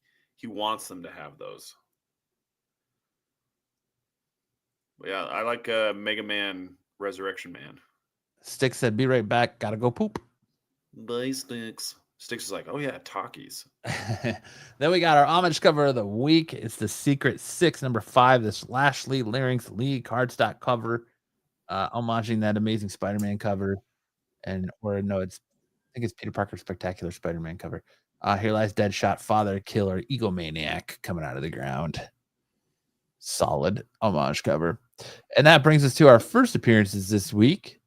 wants them to have those. But yeah, I like Mega Man Resurrection Man. Sticks said, be right back. Gotta go poop. Bye, Sticks. Sticks is like, oh yeah, Takis. Then we got our homage cover of the week. It's the Secret 6, number 5, this Lashley Larynx Lee cardstock cover, homaging that amazing Spider-Man cover. I think it's Peter Parker's Spectacular Spider-Man cover. Here lies Deadshot, Father Killer, Egomaniac coming out of the ground. Solid homage cover. And that brings us to our first appearances this week.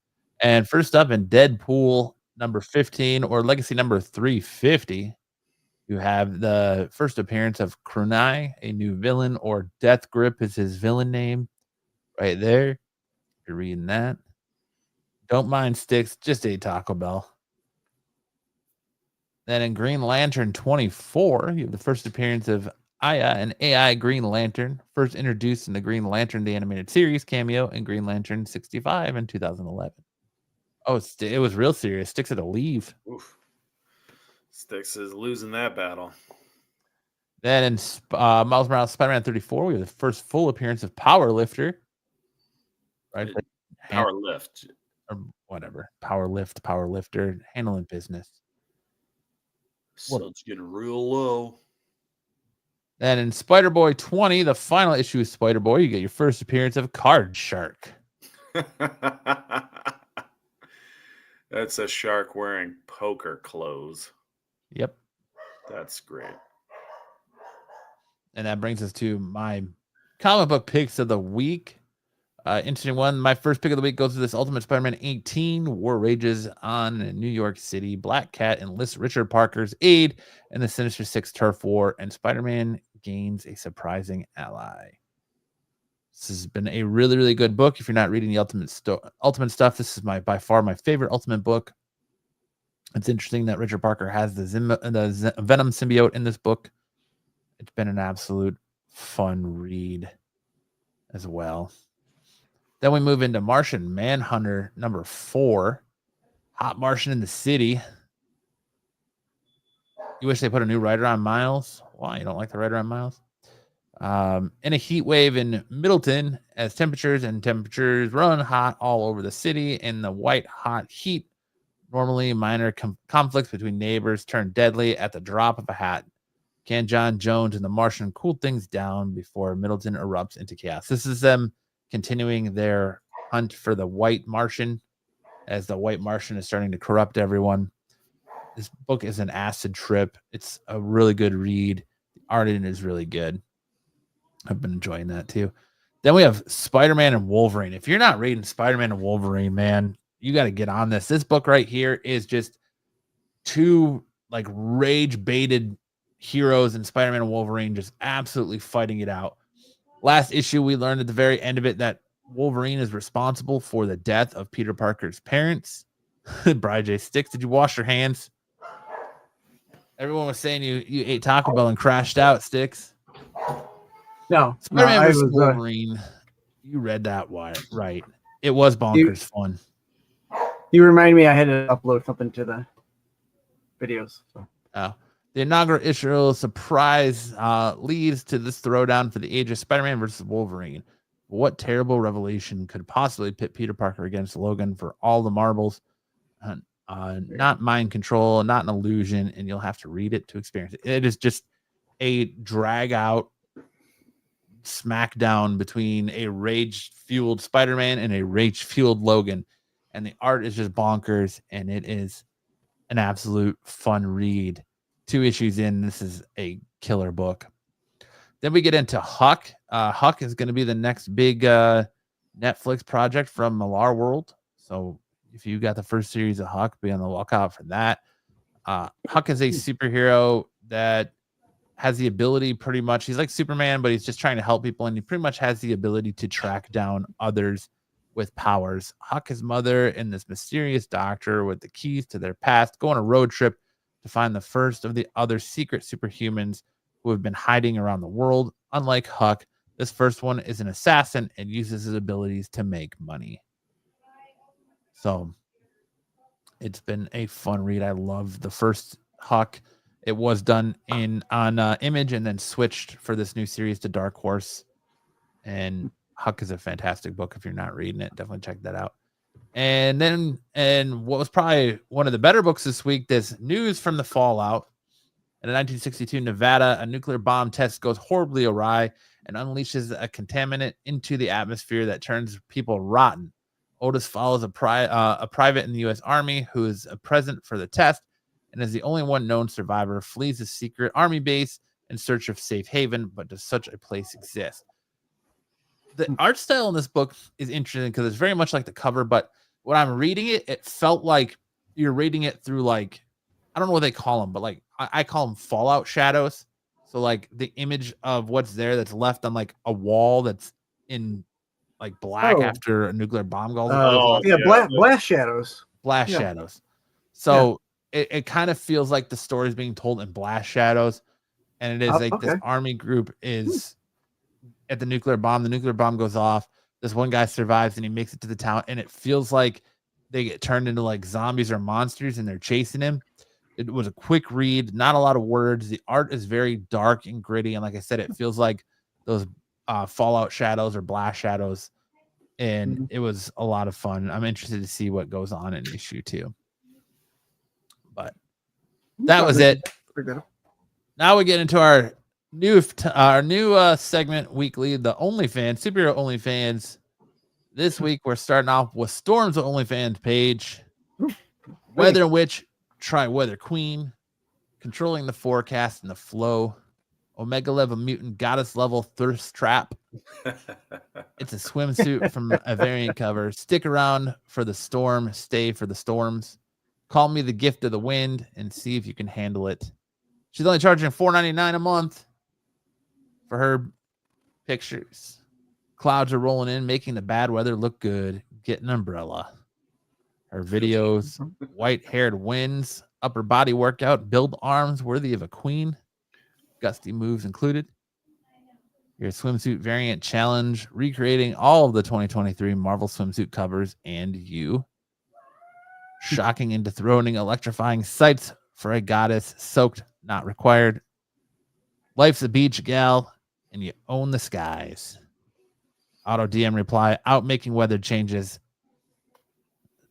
And first up in Deadpool number 15 or legacy number 350, you have the first appearance of Krunai, a new villain, or Death Grip is his villain name right there. You're reading that. Don't mind Sticks, just a Taco Bell. Then in Green Lantern 24, you have the first appearance of Aya, an AI Green Lantern, first introduced in the Green Lantern the animated series cameo in Green Lantern 65 in 2011. Oh, it was real serious. Sticks had to leave. Oof. Sticks is losing that battle. Then in Miles Morales Spider-Man 34, we have the first full appearance of Power Lifter. Right? Power Lift. Or whatever. Power Lifter, handling business. Sun's getting real low. Then in Spider-Boy 20, the final issue of Spider-Boy, you get your first appearance of Card Shark. That's a shark wearing poker clothes. Yep. That's great. And that brings us to my comic book picks of the week. Interesting one. My first pick of the week goes to this Ultimate Spider-Man 18. War rages on in New York City. Black Cat enlists Richard Parker's aid in the Sinister Six turf war, and Spider-Man gains a surprising ally. This has been a really, really good book. If you're not reading the Ultimate stuff, this is by far my favorite Ultimate book. It's interesting that Richard Parker has the Venom symbiote in this book. It's been an absolute fun read as well. Then we move into Martian Manhunter number 4. Hot Martian in the City. You wish they put a new writer on Miles? Why? You don't like the writer on Miles? In a heat wave in Middleton, as temperatures run hot all over the city in the white hot heat. Normally, minor conflicts between neighbors turn deadly at the drop of a hat. Can John Jones and the Martian cool things down before Middleton erupts into chaos? This is them continuing their hunt for the White Martian, as the White Martian is starting to corrupt everyone. This book is an acid trip. It's a really good read. The art in it is really good. I've been enjoying that too. Then we have Spider-Man and Wolverine. If you're not reading Spider-Man and Wolverine, man, you got to get on this. This book right here is just two like rage-baited heroes in Spider-Man and Wolverine just absolutely fighting it out. Last issue, we learned at the very end of it that Wolverine is responsible for the death of Peter Parker's parents. Brian J. Sticks, did you wash your hands? Everyone was saying you ate Taco Bell and crashed out, Sticks. No, Spider-Man I vs. was, Wolverine. You read that right. It was bonkers fun. You reminded me I had to upload something to the videos. So. Oh. The inaugural issue surprise leads to this throwdown for the age of Spider-Man versus Wolverine. What terrible revelation could possibly pit Peter Parker against Logan for all the marbles? Not mind control, not an illusion, and you'll have to read it to experience it. It is just a drag out smackdown between a rage-fueled Spider-Man and a rage-fueled Logan. And the art is just bonkers, and it is an absolute fun read. 2 issues in, this is a killer book. Then we get into Huck. Huck is going to be the next big Netflix project from Millar World. So if you got the first series of Huck, be on the lookout for that. Huck is a superhero that has the ability pretty much, he's like Superman, but he's just trying to help people, and he pretty much has the ability to track down others with powers. Huck, his mother, and this mysterious doctor with the keys to their past go on a road trip to find the first of the other secret superhumans who have been hiding around the world. Unlike Huck, this first one is an assassin and uses his abilities to make money. So it's been a fun read. I love the first Huck. It was done on Image and then switched for this new series to Dark Horse. And Huck is a fantastic book. If you're not reading it, definitely check that out. And what was probably one of the better books this week, this News from the Fallout. In 1962 Nevada, a nuclear bomb test goes horribly awry and unleashes a contaminant into the atmosphere that turns people rotten. Otis follows a private in the U.S. Army who is present for the test and is the only one known survivor, flees a secret army base in search of safe haven, but does such a place exist? The art style in this book is interesting because it's very much like the cover, but when I'm reading it, it felt like you're rating it through like, I don't know what they call them, but like I call them fallout shadows. So like the image of what's there that's left on like a wall that's in like black after a nuclear bomb goes off. Blast shadows. Blast shadows. So it kind of feels like the story is being told in blast shadows. And it is like this army group is at the nuclear bomb. The nuclear bomb goes off. This one guy survives and he makes it to the town. And it feels like they get turned into like zombies or monsters and they're chasing him. It was a quick read, not a lot of words. The art is very dark and gritty. And like I said, it feels like those fallout shadows or blast shadows. And it was a lot of fun. I'm interested to see what goes on in issue 2. But that was it. Now we get into our new segment weekly, the OnlyFans, superhero OnlyFans. This week we're starting off with Storm's OnlyFans page. Weather Witch, try Weather Queen, controlling the forecast and the flow. Omega level mutant, goddess level thirst trap. It's a swimsuit from a variant cover. Stick around for the storm, stay for the storms. Call me the gift of the wind and see if you can handle it. She's only charging $4.99 a month for her pictures. Clouds are rolling in, making the bad weather look good. Get an umbrella. Her videos, white-haired winds, upper body workout, build arms worthy of a queen. Gusty moves included. Your swimsuit variant challenge, recreating all of the 2023 Marvel swimsuit covers and you. Shocking and dethroning, electrifying sights for a goddess, soaked, not required. Life's a beach, gal, and you own the skies. Auto DM reply, out making weather changes.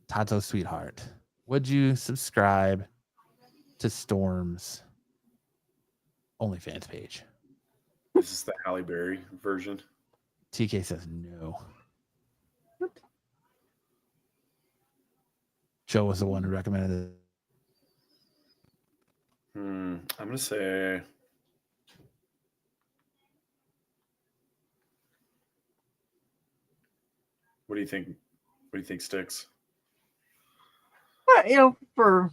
Tato sweetheart, would you subscribe to Storm's OnlyFans page? This is the Halle Berry version. TK says no. What? Joe was the one who recommended it. I'm going to say... What do you think? What do you think sticks? For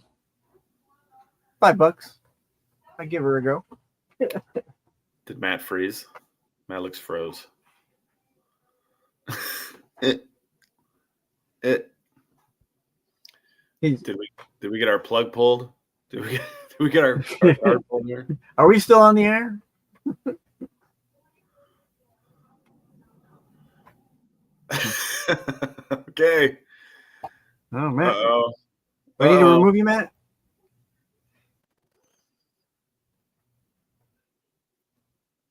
$5, I give her a go. Did Matt freeze? Matt looks froze. Did we get our plug pulled? Did we get our card pulled here? Are we still on the air? Okay. Oh, Matt. Uh-oh. I need to remove you, Matt?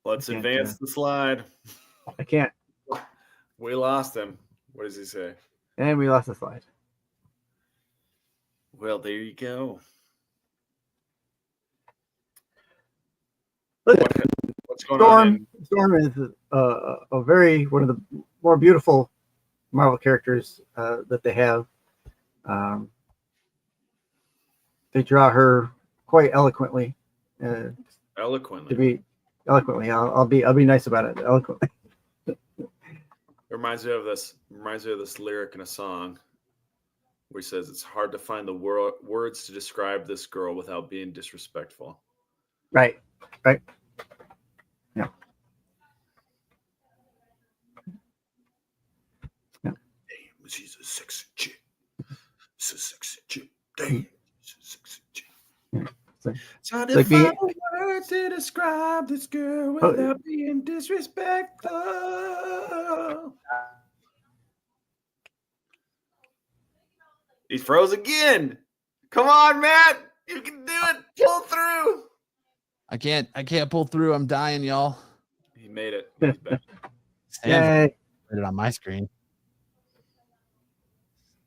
Let's advance the slide. I can't. We lost him. What does he say? And we lost the slide. Well, there you go. What's going on? Storm is one of the more beautiful Marvel characters that they have. They draw her quite eloquently. Eloquently. I'll be nice about it. Eloquently. It reminds me of this lyric in a song where he says, "It's hard to find the words to describe this girl without being disrespectful." Right. Yeah. Damn, she's a sexy chick. She's a sexy chick. Damn, she's a sexy chick. It's hard to find words to describe this girl without being disrespectful. He's froze again. Come on, Matt. You can do it. Pull through. I can't pull through. I'm dying, y'all. He made it. He's back. Yay. Put it on my screen.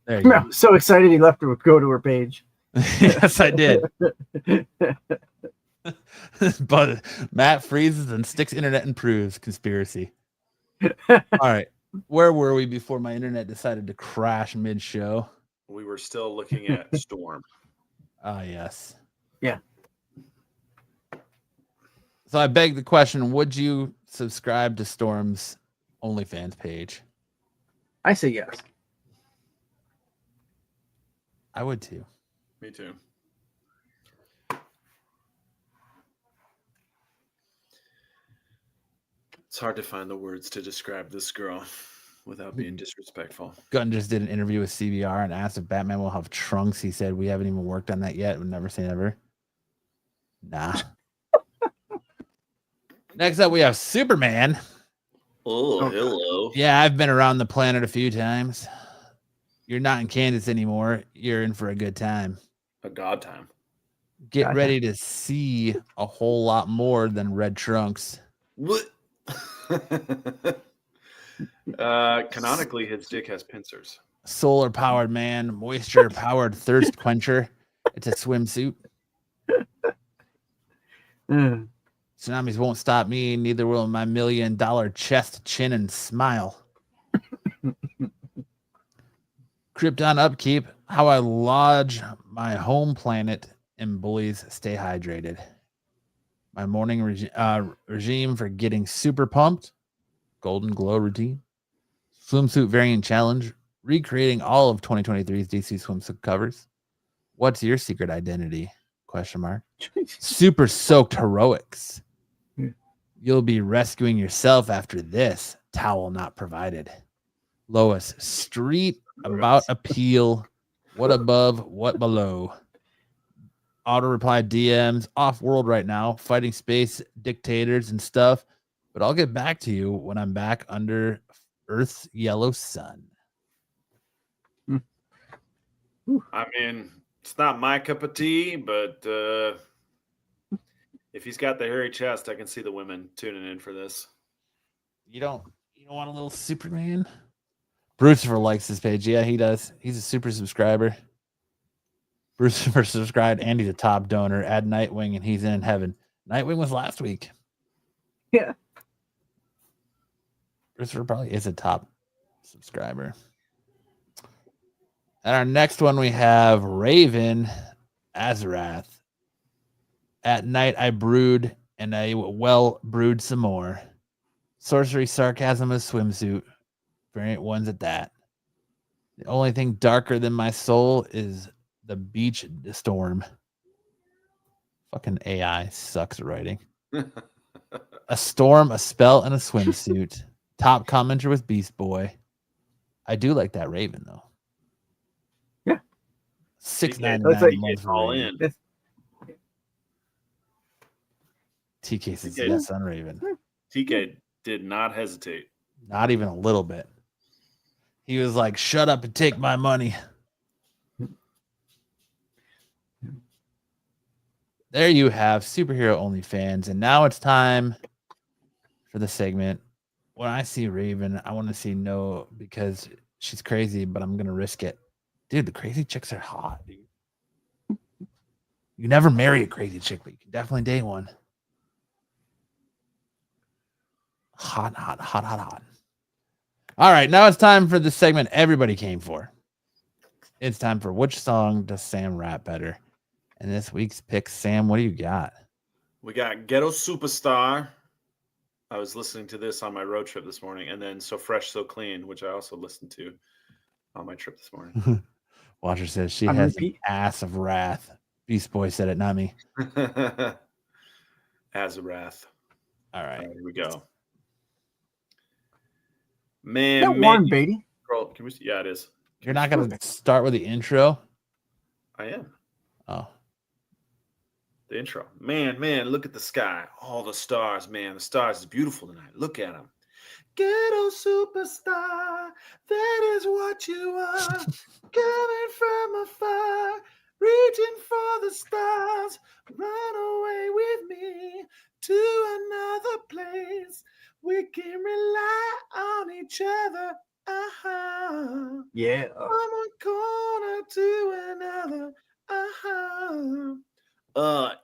There you go. I'm so excited he left her go to her page. Yes, I did. But Matt freezes and sticks internet improves conspiracy. All right. Where were we before my internet decided to crash mid-show? We were still looking at Storm. Ah, yes. Yeah. So I beg the question, would you subscribe to Storm's OnlyFans page? I say yes. I would too. Me too. It's hard to find the words to describe this girl without being disrespectful. Gunn just did an interview with CBR and asked if Batman will have trunks. He said, we haven't even worked on that yet. We'll never say never. Nah. Next up, we have Superman. Oh, hello. Yeah, I've been around the planet a few times. You're not in Kansas anymore. You're in for a good time. A god time. Get ready to see a whole lot more than red trunks. What? Canonically, his dick has pincers. Solar powered man, moisture powered thirst quencher. It's a swimsuit. Tsunamis won't stop me, neither will my $1 million chest, chin, and smile. Krypton upkeep, how I lodge my home planet and bullies stay hydrated. My morning regime for getting super pumped. Golden glow routine. Swimsuit variant challenge. Recreating all of 2023's DC swimsuit covers. What's your secret identity? Question mark. Super soaked heroics. You'll be rescuing yourself after this. Towel not provided. Lois, street about appeal. What above, what below. Auto reply DMs, off world right now, fighting space dictators and stuff. But I'll get back to you when I'm back under Earth's yellow sun. I mean, it's not my cup of tea, but if he's got the hairy chest, I can see the women tuning in for this. You don't want a little Superman? Brucifer likes this page. Yeah, he does. He's a super subscriber. Brucifer subscribed, and he's a top donor. Add Nightwing, and he's in heaven. Nightwing was last week. Yeah. Brucifer probably is a top subscriber. And our next one, we have Raven Azarath. At night, I brood, and I well brewed some more. Sorcery, sarcasm, a swimsuit. Variant ones at that. The only thing darker than my soul is the beach storm. Fucking AI sucks at writing. A storm, a spell, and a swimsuit. Top commenter was Beast Boy. I do like that Raven, though. Yeah. $6.99 all in. TK says yes on Raven. TK did not hesitate. Not even a little bit. He was like, shut up and take my money. There you have Superhero OnlyFans. And now it's time for the segment. When I see Raven, I want to see no because she's crazy, but I'm going to risk it. Dude, the crazy chicks are hot, dude. You can never marry a crazy chick, but you can definitely date one. Hot. All right, now it's time for the segment everybody came for. It's time for which song does Sam rap better? And this week's pick, Sam, what do you got? We got Ghetto Superstar. I was listening to this on my road trip this morning, and then So Fresh, So Clean, which I also listened to on my trip this morning. Watcher says she has an ass of wrath. Beast Boy said it, not me. As a wrath. All right. Here we go. Man, that warm, Beatty? Girl, can we? Yeah, it is. You're not going to start with the intro? I am. Oh. The intro. Man, look at the sky. All the stars, man. The stars is beautiful tonight. Look at them. Ghetto superstar, that is what you are. Coming from afar, reaching for the stars. Run away with me to another place. We can rely on each other. Uh-huh. Yeah. From one corner to another. Uh-huh.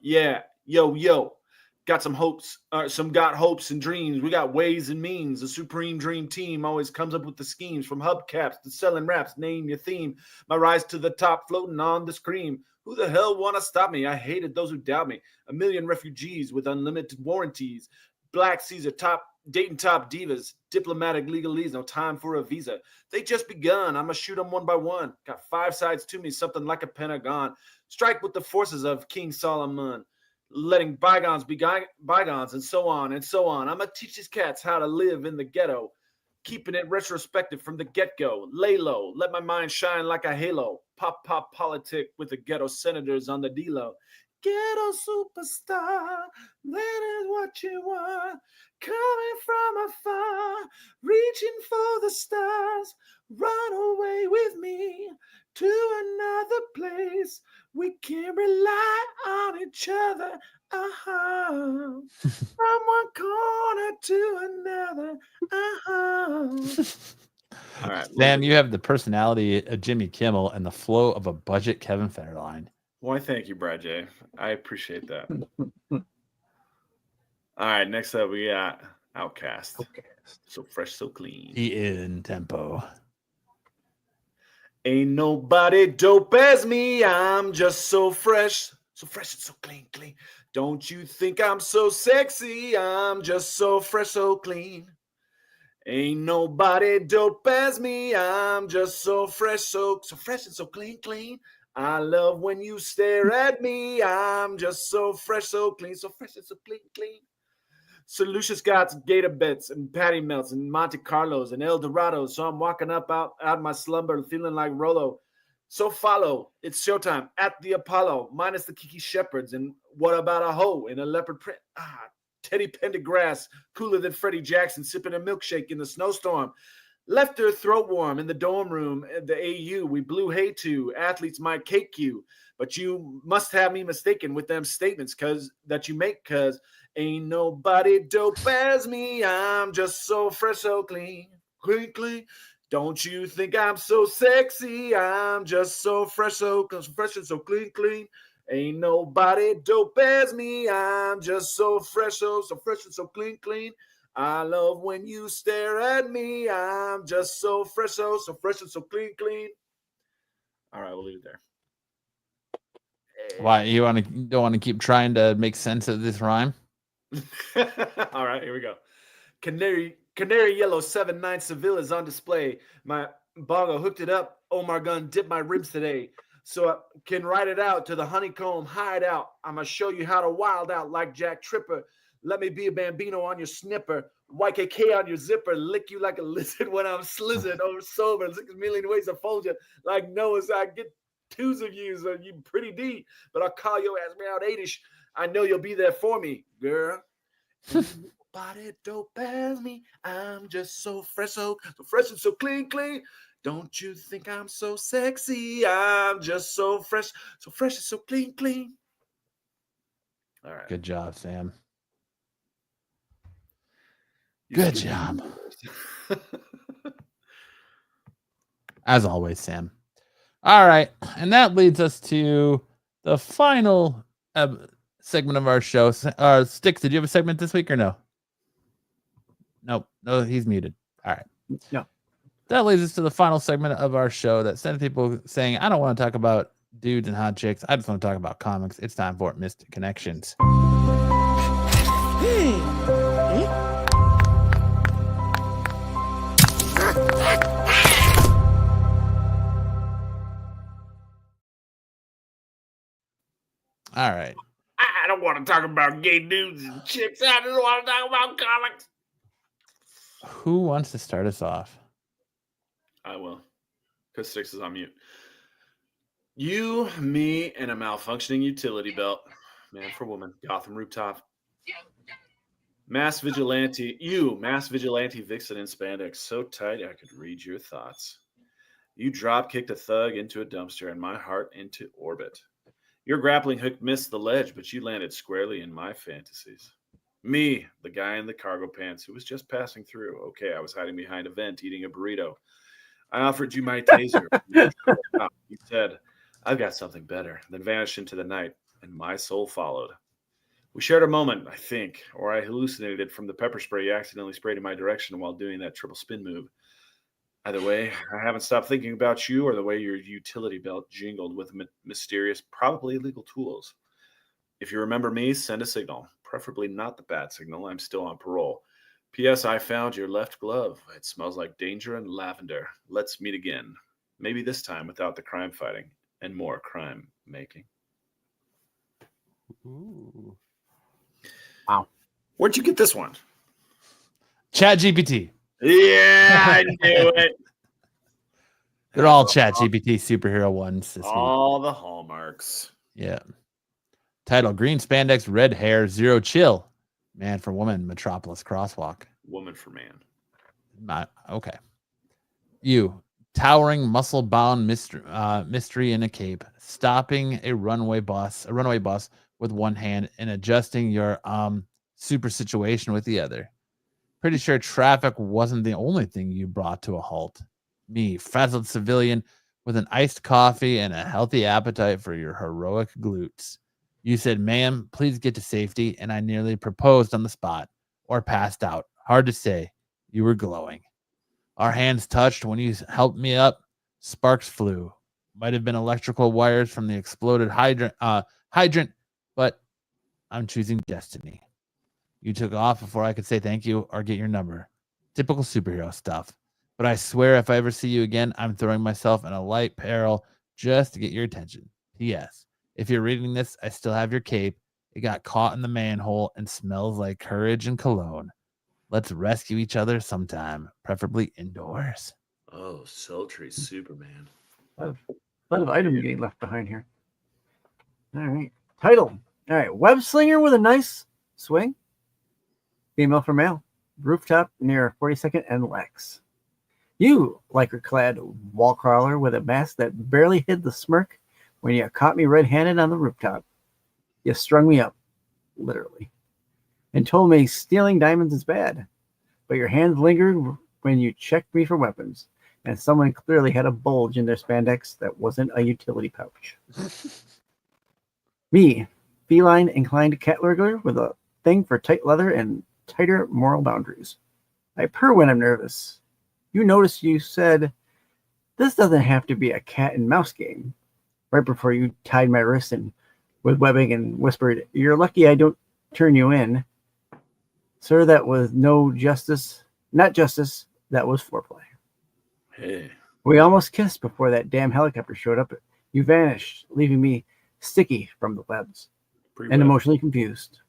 Yeah. Yo. Got some hopes, got hopes and dreams. We got ways and means. The supreme dream team always comes up with the schemes, from hubcaps to selling raps. Name your theme. My rise to the top, floating on the scream. Who the hell want to stop me? I hated those who doubt me. 1 million refugees with unlimited warranties. Black Caesar top dating top divas, diplomatic legalese, no time for a visa. They just begun. I'ma shoot them one by one. Got 5 sides to me, something like a pentagon. Strike with the forces of King Solomon. Letting bygones be bygones, and so on and so on. I'ma teach these cats how to live in the ghetto. Keeping it retrospective from the get-go. Lay low, let my mind shine like a halo. Pop politic with the ghetto senators on the D-Lo. Ghetto superstar, that is what you are. Coming from afar, reaching for the stars. Run away with me to another place. We can rely on each other. From one corner to another. All right, Sam, you have the personality of Jimmy Kimmel and the flow of a budget Kevin Federline. Why, thank you, Brad J. I appreciate that. All right, next up we got Outcast. So fresh, so clean. In tempo. Ain't nobody dope as me. I'm just so fresh and so clean. Don't you think I'm so sexy? I'm just so fresh, so clean. Ain't nobody dope as me. I'm just so fresh, so fresh and so clean. I love when you stare at me. I'm just so fresh, so clean, so fresh and so clean. So Lucius got gator bets and patty melts and Monte Carlos and El Dorado. So I'm walking up out of my slumber feeling like Rolo. So follow. It's showtime at the Apollo, minus the Kiki Shepherds. And what about a hoe in a leopard print? Teddy Pendergrass, cooler than Freddie Jackson, sipping a milkshake in the snowstorm. Left her throat warm in the dorm room at the AU. We blew hay to. Athletes might cake you, but you must have me mistaken with them statements that you make, cause ain't nobody dope as me. I'm just so fresh, so clean. Don't you think I'm so sexy? I'm just so fresh, so fresh and so clean. Ain't nobody dope as me. I'm just so fresh, so fresh and so clean. I love when you stare at me. I'm just so fresh, so fresh and so clean. All right, we'll leave it there. Why you don't want to keep trying to make sense of this rhyme? All right, here we go. Canary yellow 7.9 Seville is on display. My bongo hooked it up. Omar gun dipped my ribs today. So I can ride it out to the honeycomb hideout. I'm going to show you how to wild out like Jack Tripper. Let me be a bambino on your snipper. YKK on your zipper. Lick you like a lizard when I'm slizzard over sober. 6 million ways to fold you like Noah's. I get 2s of you, so you pretty deep. But I'll call your ass me out 8ish. I know you'll be there for me, girl. Nobody dope as me. I'm just so fresh, so fresh and so clean. Don't you think I'm so sexy? I'm just so fresh and so clean. All right. Good job, Sam. Good job. As always, Sam. All right. And that leads us to the final segment of our show. Sticks, did you have a segment this week or no? Nope. No, he's muted. All right. No. That leads us to the final segment of our show that sends people saying, I don't want to talk about dudes and hot chicks. I just want to talk about comics. It's time for Mystic Connections. All right. I don't want to talk about gay dudes and chicks. I just want to talk about comics. Who wants to start us off? I will, because Six is on mute. You, me, and a malfunctioning utility belt. Man for woman. Gotham rooftop. Mass vigilante vixen in spandex. So tight I could read your thoughts. You drop kicked a thug into a dumpster and my heart into orbit. Your grappling hook missed the ledge, but you landed squarely in my fantasies. Me, the guy in the cargo pants who was just passing through. Okay, I was hiding behind a vent eating a burrito. I offered you my taser. You said, I've got something better, then vanished into the night, and my soul followed. We shared a moment, I think, or I hallucinated from the pepper spray you accidentally sprayed in my direction while doing that triple spin move. Either way, I haven't stopped thinking about you or the way your utility belt jingled with mysterious, probably illegal tools. If you remember me, send a signal, preferably not the bat signal. I'm still on parole. P.S. I found your left glove. It smells like danger and lavender. Let's meet again. Maybe this time without the crime fighting and more crime making. Ooh. Wow. Where'd you get this one? ChatGPT. Yeah, I knew it. They're all ChatGPT superhero ones this week. All the hallmarks. Yeah. Title: Green spandex, red hair, zero chill. Man for woman, Metropolis crosswalk. Woman for man. Okay. You, towering muscle-bound mystery in a cape, stopping a runway bus with one hand and adjusting your super situation with the other. Pretty sure traffic wasn't the only thing you brought to a halt. Me, frazzled civilian with an iced coffee and a healthy appetite for your heroic glutes. You said, ma'am, please get to safety, and I nearly proposed on the spot or passed out. Hard to say. You were glowing. Our hands touched when you helped me up. Sparks flew. Might have been electrical wires from the exploded hydrant, but I'm choosing destiny. You took off before I could say thank you or get your number. Typical superhero stuff. But I swear if I ever see you again, I'm throwing myself in a light peril just to get your attention. P.S. If you're reading this, I still have your cape. It got caught in the manhole and smells like courage and cologne. Let's rescue each other sometime, preferably indoors. Oh, sultry Superman. A lot of items getting left behind here. All right. Title. All right. Web slinger with a nice swing. Female for male. Rooftop near 42nd and Lex. You, lycra-clad wall crawler with a mask that barely hid the smirk when you caught me red-handed on the rooftop. You strung me up, literally, and told me stealing diamonds is bad. But your hands lingered when you checked me for weapons, and someone clearly had a bulge in their spandex that wasn't a utility pouch. Me, feline-inclined cat lurgler with a thing for tight leather and tighter moral boundaries. I purr when I'm nervous. You noticed you said, this doesn't have to be a cat and mouse game, right before you tied my wrist and with webbing and whispered, you're lucky I don't turn you in. Sir, that was not justice, that was foreplay. Hey. We almost kissed before that damn helicopter showed up. You vanished, leaving me sticky from the webs and emotionally confused.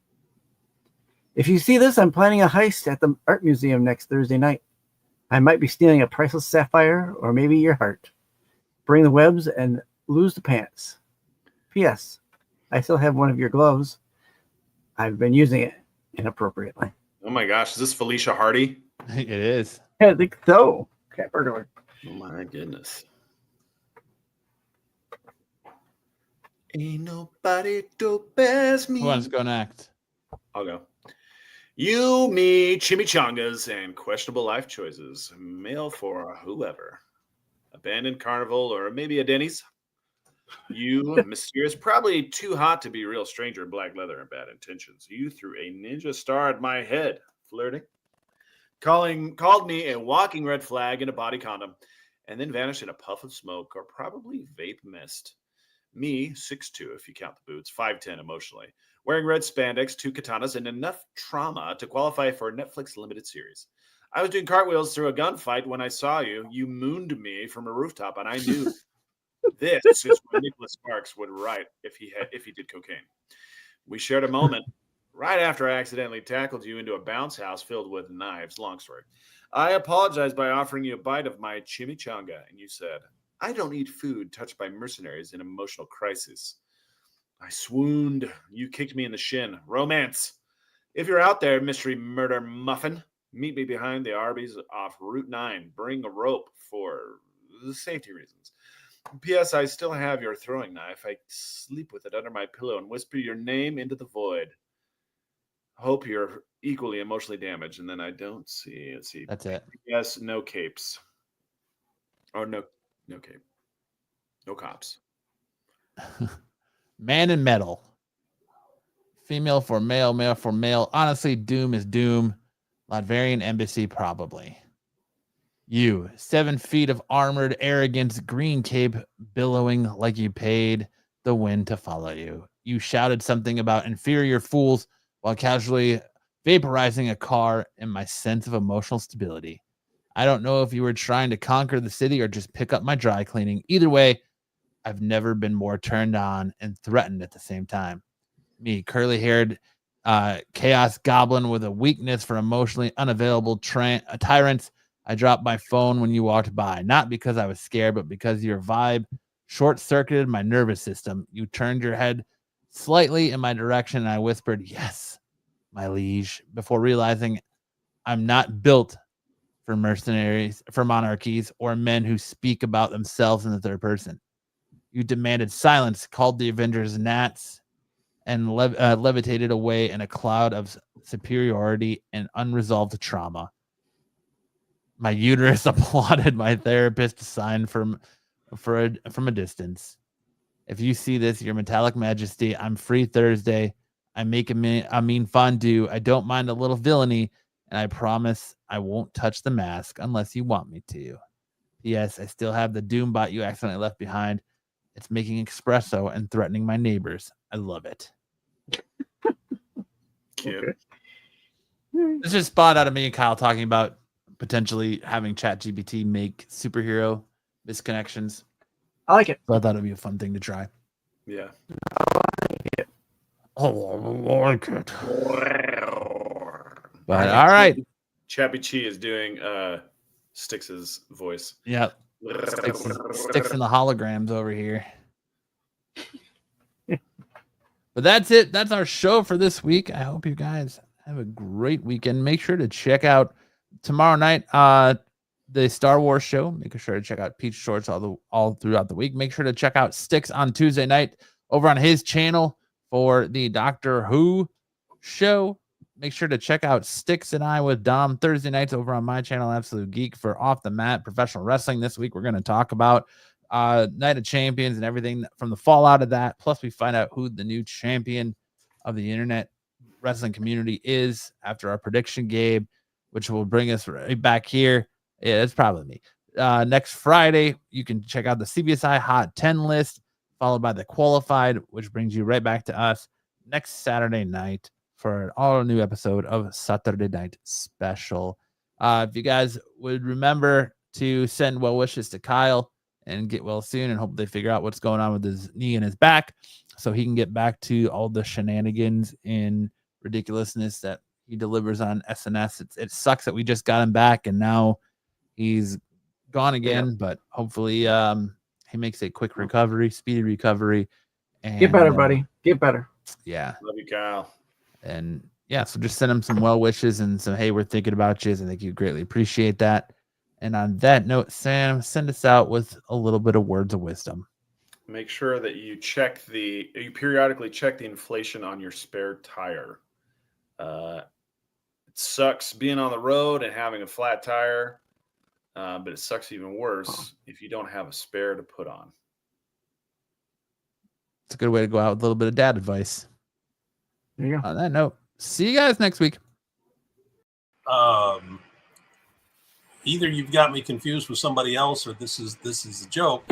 If you see this, I'm planning a heist at the art museum next Thursday night. I might be stealing a priceless sapphire or maybe your heart. Bring the webs and lose the pants. P.S. I still have one of your gloves. I've been using it inappropriately. Oh my gosh, is this Felicia Hardy? It is. Yeah, I think so. Cat burglar. Oh my goodness. Ain't nobody dope as me. Who wants to go next? I'll go. You, me, chimichangas, and questionable life choices. Mail for whoever. Abandoned carnival or maybe a Denny's. You, mysterious, probably too hot to be a real stranger in black leather and bad intentions. You threw a ninja star at my head, flirting. Called me a walking red flag in a body condom, and then vanished in a puff of smoke or probably vape mist. Me, 6'2", if you count the boots, 5'10" emotionally. Wearing red spandex, 2 katanas, and enough trauma to qualify for a Netflix limited series. I was doing cartwheels through a gunfight when I saw you. You mooned me from a rooftop, and I knew this is what Nicholas Sparks would write if he did cocaine. We shared a moment right after I accidentally tackled you into a bounce house filled with knives. Long story. I apologized by offering you a bite of my chimichanga, and you said, I don't eat food touched by mercenaries in emotional crisis. I swooned. You kicked me in the shin. Romance. If you're out there, mystery murder muffin, meet me behind the Arby's off Route 9. Bring a rope for safety reasons. P.S. I still have your throwing knife. I sleep with it under my pillow and whisper your name into the void. Hope you're equally emotionally damaged. And then I don't see. Let's see. That's it. Yes, no capes. Or no cape. No cops. Man in metal. Female for male, male for male. Honestly, doom is doom. Latverian embassy, probably. You, 7 feet of armored arrogance, green cape billowing like you paid the wind to follow you. You shouted something about inferior fools while casually vaporizing a car and my sense of emotional stability. I don't know if you were trying to conquer the city or just pick up my dry cleaning. Either way, I've never been more turned on and threatened at the same time. Me, curly-haired chaos goblin with a weakness for emotionally unavailable tyrants. I dropped my phone when you walked by, not because I was scared, but because your vibe short-circuited my nervous system. You turned your head slightly in my direction, and I whispered, "Yes, my liege," before realizing I'm not built for mercenaries, for monarchies, or men who speak about themselves in the third person. You demanded silence, called the Avengers gnats, and levitated away in a cloud of superiority and unresolved trauma. My uterus applauded my therapist sign from a distance. If you see this, your metallic majesty, I'm free Thursday. I make a mean fondue. I don't mind a little villainy, and I promise I won't touch the mask unless you want me to. Yes, I still have the Doombot you accidentally left behind. It's making espresso and threatening my neighbors. I love it. Cute. Okay. This is spot out of me and Kyle talking about potentially having ChatGPT make superhero misconnections. I like it. So I thought it'd be a fun thing to try. Yeah. Oh, I like it. But all right. Chappie Chi is doing Styx's voice. Yeah. Sticks in the holograms over here. But that's it. That's our show for this week. I hope you guys have a great weekend. Make sure to check out tomorrow night the Star Wars show. Make sure to check out Peach Shorts all throughout the week. Make sure to check out Styx on Tuesday night over on his channel for the Doctor Who show. Make sure to check out Styx and I with Dom Thursday nights over on my channel, Absolute Geek, for Off the Mat Professional Wrestling. This week, we're going to talk about Night of Champions and everything from the fallout of that. Plus, we find out who the new champion of the internet wrestling community is after our prediction game, which will bring us right back here. Yeah, it's probably me. Next Friday, you can check out the CBSI Hot 10 list, followed by the Qualified, which brings you right back to us next Saturday night for an all-new episode of Saturday Night Special. If you guys would remember to send well wishes to Kyle and get well soon, and hope they figure out what's going on with his knee and his back so he can get back to all the shenanigans and ridiculousness that he delivers on SNS. It sucks that we just got him back and now he's gone again, but hopefully he makes a quick recovery, speedy recovery. And get better, buddy. Get better. Yeah. Love you, Kyle. And yeah, so just send him some well wishes and some, hey, we're thinking about you. I think you greatly appreciate that. And on that note, Sam, send us out with a little bit of words of wisdom. Make sure that you periodically check the inflation on your spare tire. It sucks being on the road and having a flat tire, but it sucks even worse if you don't have a spare to put on. It's a good way to go out with a little bit of dad advice. There you go. On that note, see you guys next week. Either you've got me confused with somebody else or this is a joke.